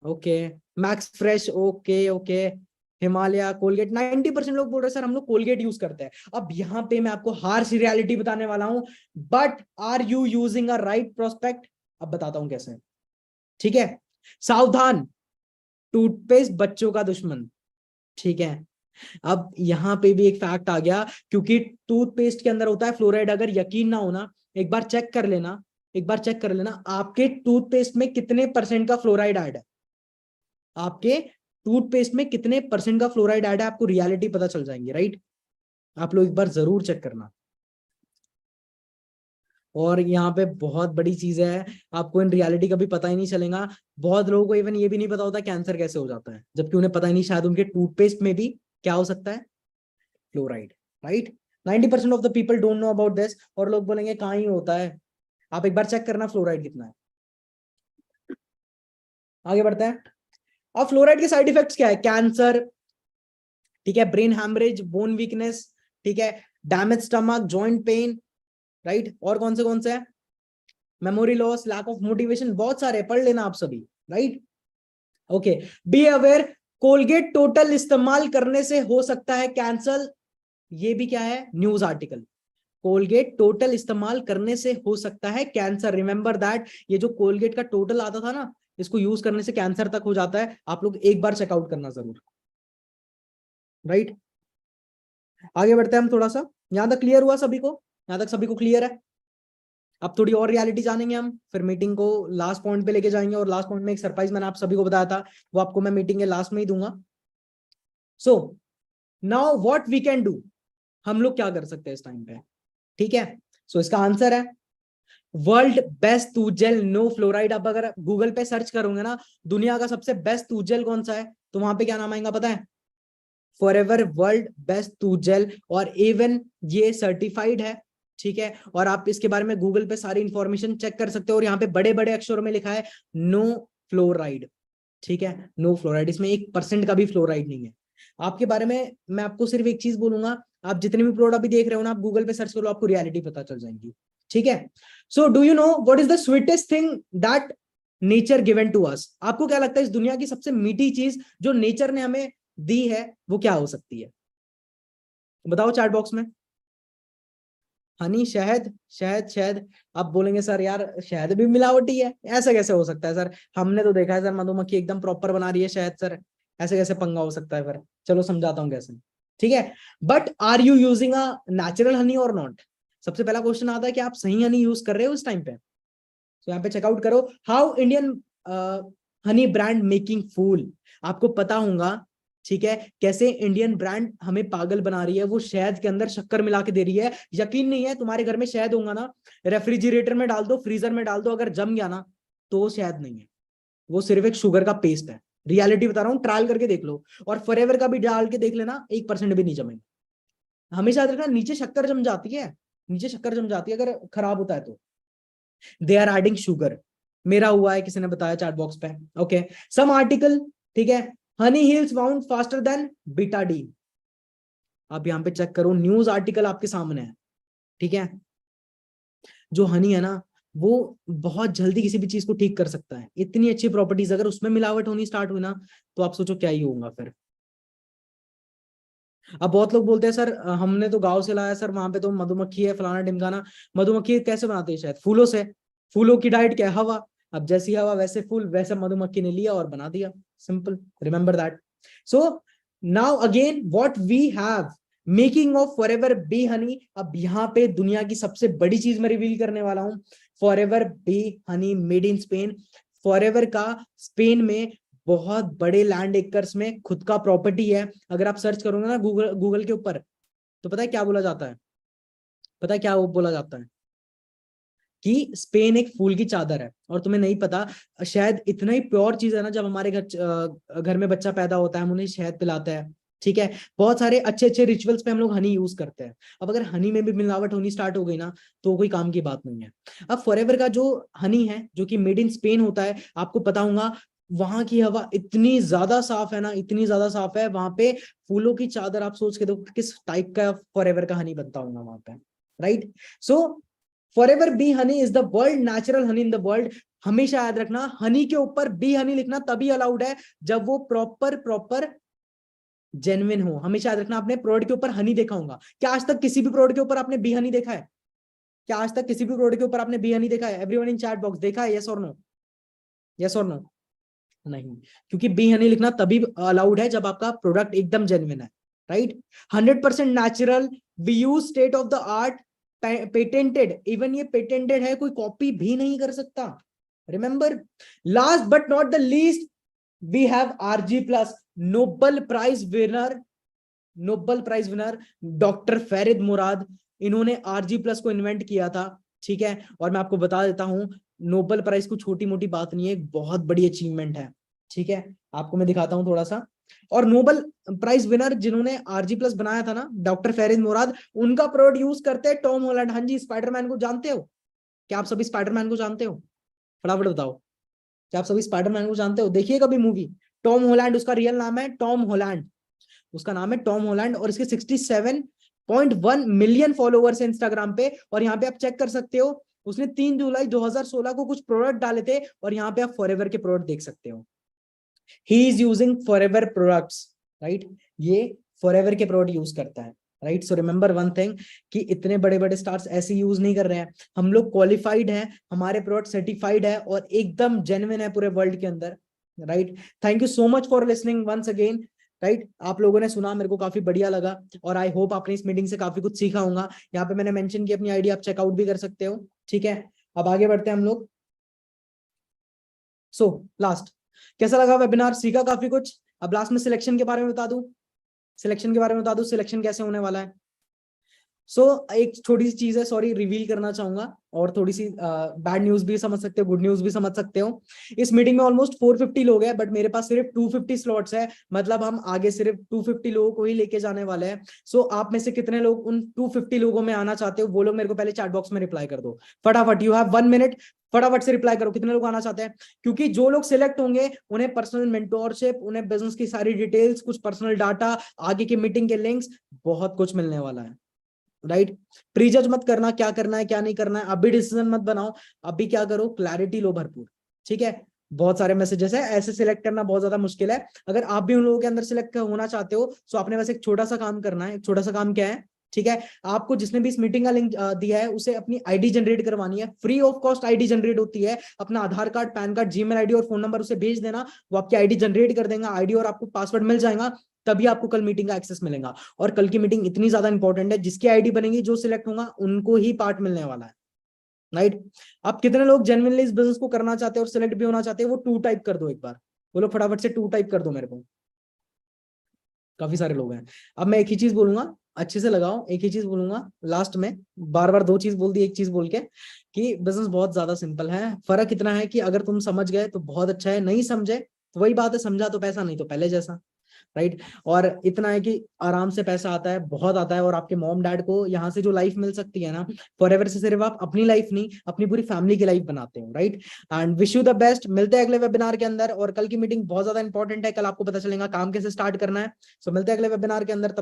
[SPEAKER 1] okay, max fresh, okay okay, Himalaya, Colgate. 90% लोग बोल रहे हैं सर हम लोग कोलगेट यूज करते हैं। अब यहाँ पे मैं आपको हार्श रियलिटी बताने वाला हूं, but are you using a right prospect? अब बताता हूं कैसे, ठीक है। सावधान, टूथपेस्ट बच्चों का दुश्मन, ठीक है। अब यहाँ पे भी एक फैक्ट आ गया, क्योंकि टूथपेस्ट के अंदर होता है फ्लोराइड। अगर यकीन ना होना, एक बार चेक कर लेना, एक बार चेक कर लेना आपके टूथपेस्ट में कितने परसेंट का फ्लोराइड ऐड है। आपके टूथपेस्ट में कितने परसेंट का फ्लोराइड ऐड है, आपको रियलिटी पता चल जाएंगे, राइट। आप लोग एक बार जरूर चेक करना। और यहाँ पे बहुत बड़ी चीज है, आपको इन रियलिटी का भी पता ही नहीं चलेगा। बहुत लोगों को इवन ये भी नहीं पता होता कैंसर कैसे हो जाता है, जबकि उन्हें पता ही नहीं शायद उनके टूथपेस्ट में भी क्या हो सकता है, fluoride, right. 90% of the people don't know about this, और लोग बोलेंगे कहाँ ही होता है। आप एक बार चेक करना फ्लोराइड कितना है। आगे बढ़ते हैं। अब फ्लोराइड के साइड इफेक्ट्स क्या है, कैंसर, ठीक है, ब्रेन हैमरेज, बोन वीकनेस, ठीक है, damage stomach, joint pain, right. और कौन से है, memory loss, lack of motivation, बहुत सारे, पढ़ लेना आप सभी, right. Okay, be aware, Colgate Total इस्तेमाल करने से हो सकता है कैंसर। ये भी क्या है, न्यूज आर्टिकल। कोलगेट टोटल इस्तेमाल करने से हो सकता है कैंसर। रिमेंबर दैट, ये जो कोलगेट का टोटल आता था ना, इसको यूज करने से कैंसर तक हो जाता है। आप लोग एक बार चेकआउट करना जरूर, राइट। आगे बढ़ते हैं हम थोड़ा सा। यहां तक क्लियर हुआ सभी को, यहां तक सभी को क्लियर है। अब थोड़ी और रियलिटी जानेंगे हम, फिर मीटिंग को लास्ट पॉइंट पे लेके जाएंगे। और लास्ट पॉइंट में एक सरप्राइज मैंने आप सभी को बताया था, वो आपको मैं मीटिंग के लास्ट में ही दूंगा। So now what we can do, हम लोग क्या कर सकते हैं इस टाइम पे, ठीक है। सो इसका आंसर है world best tooth gel no fluoride. अब अगर गूगल पे सर्च करोगे ना, दुनिया का सबसे बेस्ट टूथ जेल कौन सा है, तो वहां पे क्या नाम आएगा पता है, Forever world best tooth gel. और इवन ये सर्टिफाइड है, ठीक है। और आप इसके बारे में गूगल पे सारी इंफॉर्मेशन चेक कर सकते हो। और यहाँ पे बड़े बड़े अक्षरों में लिखा है नो फ्लोराइड, ठीक है, नो फ्लोराइड। इसमें 1% का भी फ्लोराइड नहीं है। आपके बारे में मैं आपको सिर्फ एक चीज बोलूंगा, आप जितने भी प्रोडक्ट अभी देख रहे हो ना, आप गूगल पे सर्च करो, आपको रियलिटी पता चल जाएगी, ठीक है। So do you know what is the sweetest thing that nature given to us. आपको क्या लगता है इस दुनिया की सबसे मीठी चीज जो नेचर ने हमें दी है वो क्या हो सकती है, बताओ चैट बॉक्स में। हनी, शहद, शहद, शहद। आप बोलेंगे सर यार शहद भी मिलावटी है, ऐसा कैसे हो सकता है सर, हमने तो देखा है सर मधुमक्खी एकदम प्रॉपर बना रही है शहद, सर ऐसे कैसे पंगा हो सकता है। फिर चलो समझाता हूँ कैसे, ठीक है। But are you using a natural honey और नॉट। सबसे पहला क्वेश्चन आता है कि आप सही हनी यूज कर रहे हो इस टाइम पे। तो यहाँ पे चेकआउट करो how Indian honey brand making fool. आपको पता होगा, ठीक है, कैसे इंडियन ब्रांड हमें पागल बना रही है। वो शहद के अंदर शक्कर मिला के दे रही है। यकीन नहीं है, तुम्हारे घर में शहद होगा ना, रेफ्रिजरेटर में डाल दो, फ्रीजर में डाल दो, अगर जम गया ना तो वो शहद नहीं है, वो सिर्फ एक शुगर का पेस्ट है। रियलिटी बता रहा हूँ, ट्रायल करके देख लो। और फॉरएवर का भी डाल के देख लेना, 1% भी नहीं जमेगा। हमेशा याद रखना, नीचे शक्कर जम जाती है, नीचे शक्कर जम जाती है अगर खराब होता है तो। दे आर एडिंग शुगर, मेरा हुआ है, किसी ने बताया चैट बॉक्स पे। ओके, सम आर्टिकल, ठीक है, Honey heels wound faster than Betadine. आप यहां पे चेक करो, न्यूज आर्टिकल आपके सामने है, ठीक है। जो हनी है ना, वो बहुत जल्दी किसी भी चीज को ठीक कर सकता है। इतनी अच्छी प्रॉपर्टीज, अगर उसमें मिलावट होनी स्टार्ट हुई ना, तो आप सोचो क्या ही होगा फिर। अब बहुत लोग बोलते हैं सर हमने तो गांव से लाया सर, वहां पे तो मधुमक्खी है, फलाना ढिमकाना। मधुमक्खी कैसे बनाते हैं, शायद फूलों से। फूलों की डाइट क्या है, हवा। अब जैसी हवा वैसे फूल, वैसे मधुमक्खी ने लिया और बना दिया, simple, remember that. So now again what we have, making of Forever Bee honey. अब यहाँ पे दुनिया की सबसे बड़ी चीज मैं रिवील करने वाला हूँ, forever Bee Honey made in Spain. Forever का स्पेन में बहुत बड़े लैंड एकर्स में खुद का प्रॉपर्टी है। अगर आप सर्च करोगे ना गूगल के ऊपर, तो पता है क्या बोला जाता है, पता है क्या वो बोला जाता है कि स्पेन एक फूल की चादर है। और तुम्हें नहीं पता, शायद इतना ही प्योर चीज है ना, जब हमारे घर में बच्चा पैदा होता है, हम उन्हें शहद पिलाते हैं, ठीक है। बहुत सारे अच्छे अच्छे रिचुअल्स पे हम लोग हनी यूज करते हैं। अब अगर हनी में भी मिलावट होनी स्टार्ट हो गई ना, तो कोई काम की बात नहीं है। अब फॉरएवर का जो हनी है, जो कि मेड इन स्पेन होता है, आपको पता होगा वहां की हवा इतनी ज्यादा साफ है ना, इतनी ज्यादा साफ है वहां पे, फूलों की चादर। आप सोच के देखो किस टाइप का फॉरएवर का हनी बनता होगा वहां पे, right. So forever Bee honey is the world natural Honey in the world. हमेशा याद रखना, हनी के ऊपर बी हनी लिखना तभी अलाउड है जब वो प्रॉपर जेन्युइन हो। हमेशा याद रखना, आपने प्रोडक्ट के ऊपर हनी देखा होगा। क्या आज तक किसी भी प्रोडक्ट के ऊपर आपने बी हनी देखा है, क्या आज तक किसी भी प्रोडक्ट के ऊपर आपने बी हनी देखा है, एवरीवन इन चैट बॉक्स देखा है, यस और नो, यस और नो। नहीं, क्योंकि बी हनी लिखना तभी अलाउड है जब आपका प्रोडक्ट एकदम जेन्युइन है, right. 100% natural, we use state of the art, patented. Even ये पेटेंटेड है, कोई कॉपी भी नहीं कर सकता, remember. Last but not the least, we have Argi plus, Nobel prize winner, Nobel prize winner doctor Ferid Murad, इन्होंने आरजी प्लस को इन्वेंट किया था। ठीक है। और मैं आपको बता देता हूँ, नोबेल प्राइज को छोटी मोटी बात नहीं है, एक बहुत बड़ी अचीवमेंट है। ठीक है, आपको मैं दिखाता हूँ थोड़ा सा। और नोबेल प्राइज विनर जिन्होंने RG+ बनाया था ना, डॉक्टर फैरिज मुराद, उनका प्रोडक्ट यूज करते हैं टॉम हॉलैंड। हाँ जी, स्पाइडरमैन को जानते हो क्या? आप सभी स्पाइडरमैन को जानते हो? फटाफट बताओ, क्या आप सभी स्पाइडरमैन को जानते हो? देखिए कभी मूवी। टॉम हॉलैंड, उसका रियल नाम है टॉम हॉलैंड, उसका नाम है टॉम हॉलैंड। और इसके 67.1 मिलियन फॉलोवर्स है इंस्टाग्राम पे। और यहाँ पे आप चेक कर सकते हो, उसने 3 जुलाई 2016 को कुछ प्रोडक्ट डाले थे, और यहाँ पे आप फॉरएवर के प्रोडक्ट देख सकते हो। He is using forever products, right? ये फॉरएवर के प्रोडक्ट यूज करता है, right? So remember one thing, कि इतने बड़े बड़े स्टार्स ऐसे यूज नहीं कर रहे हैं। हम लोग क्वालिफाइड हैं, हमारे प्रोडक्ट सर्टिफाइड है और एकदम जेन्युइन है पूरे वर्ल्ड के अंदर, right? Thank you so much for listening once again, right? आप लोगों ने सुना, मेरे को काफी बढ़िया लगा, और आई होप आपने इस मीटिंग से काफी कुछ सीखा होगा। यहाँ पे मैंने मेंशन की अपनी आईडी, आप चेकआउट भी कर सकते हो। ठीक है, अब आगे बढ़ते हैं हम लोग। सो लास्ट, कैसा लगा वेबिनार? सीखा काफी कुछ? अब लास्ट में सिलेक्शन के बारे में बता दूं, सिलेक्शन के बारे में बता दूं, सिलेक्शन कैसे होने वाला है। एक छोटी सी चीज है, सॉरी, रिवील करना चाहूंगा, और थोड़ी सी बैड न्यूज भी समझ सकते हो, गुड न्यूज भी समझ सकते हो। इस मीटिंग में ऑलमोस्ट 450 लोग हैं, बट मेरे पास सिर्फ 250 स्लॉट्स है। मतलब हम आगे सिर्फ 250 लोगों को ही लेके जाने वाले हैं। आप में से कितने लोग उन 250 लोगों में आना चाहते हो? वो लोग मेरे को पहले चैट बॉक्स में रिप्लाई कर दो फटाफट। यू हैव 1 मिनट, फटाफट से रिप्लाई करो, कितने लोग आना चाहते हैं? क्योंकि जो लोग सिलेक्ट होंगे उन्हें पर्सनल मेंटोरशिप, उन्हें बिजनेस की सारी डिटेल्स, कुछ पर्सनल डाटा, आगे की मीटिंग के लिंक्स, बहुत कुछ मिलने वाला है, राइट? प्रीजज मत करना, क्या करना है क्या नहीं करना है, अभी डिसीजन मत बनाओ, अभी क्या करो, क्लैरिटी लो भरपूर। ठीक है, बहुत सारे मैसेजेस है, ऐसे सिलेक्ट करना बहुत ज्यादा मुश्किल है। अगर आप भी उन लोगों के अंदर सिलेक्ट होना चाहते हो, तो आपने बस एक छोटा सा काम करना है। एक छोटा सा काम क्या है? ठीक है, आपको जिसने भी इस मीटिंग का लिंक दिया है, उसे अपनी आईडी जनरेट करवानी है, free of cost ID generate होती है। अपना Aadhaar card, PAN card, Gmail ID और फोन नंबर उसे भेज देना, वो आपकी आईडी जनरेट कर देगा, आईडी और आपको पासवर्ड मिल जाएगा, तभी आपको कल मीटिंग का एक्सेस मिलेगा। और कल की मीटिंग इतनी ज्यादा इंपॉर्टेंट है, जिसकी आईडी बनेगी, जो सिलेक्ट होगा, उनको ही पार्ट मिलने वाला है, राइट? आप कितने लोग जेन्युइनली इस बिजनेस को करना चाहते हैं और सिलेक्ट भी होना चाहते हैं? वो 2 टाइप कर दो एक बार, बोलो फटाफट से 2 टाइप कर दो मेरे को। काफी सारे लोग हैं। अब मैं एक ही चीज बोलूंगा, अच्छे से लगाओ, एक ही चीज बोलूंगा लास्ट में, बार बार 2 चीज बोल दी एक चीज बोल के, कि बिजनेस बहुत ज्यादा सिंपल है। फर्क इतना है कि अगर तुम समझ गए तो बहुत अच्छा है, नहीं समझे तो वही बात है, समझा तो पैसा, नहीं तो पहले जैसा, राइट? और इतना है कि आराम से पैसा आता है, बहुत आता है, और आपके मॉम डैड को यहाँ से जो लाइफ मिल सकती है ना फॉरएवर से, सिर्फ आप अपनी लाइफ नहीं, अपनी पूरी फैमिली की लाइफ बनाते हो, right? And wish you the best. मिलते हैं अगले वेबिनार के अंदर, और कल की मीटिंग बहुत ज्यादा इंपॉर्टेंट है, कल आपको पता चलेगा काम कैसे स्टार्ट करना है। सो मिलते हैं अगले वेबिनार के अंदर, तब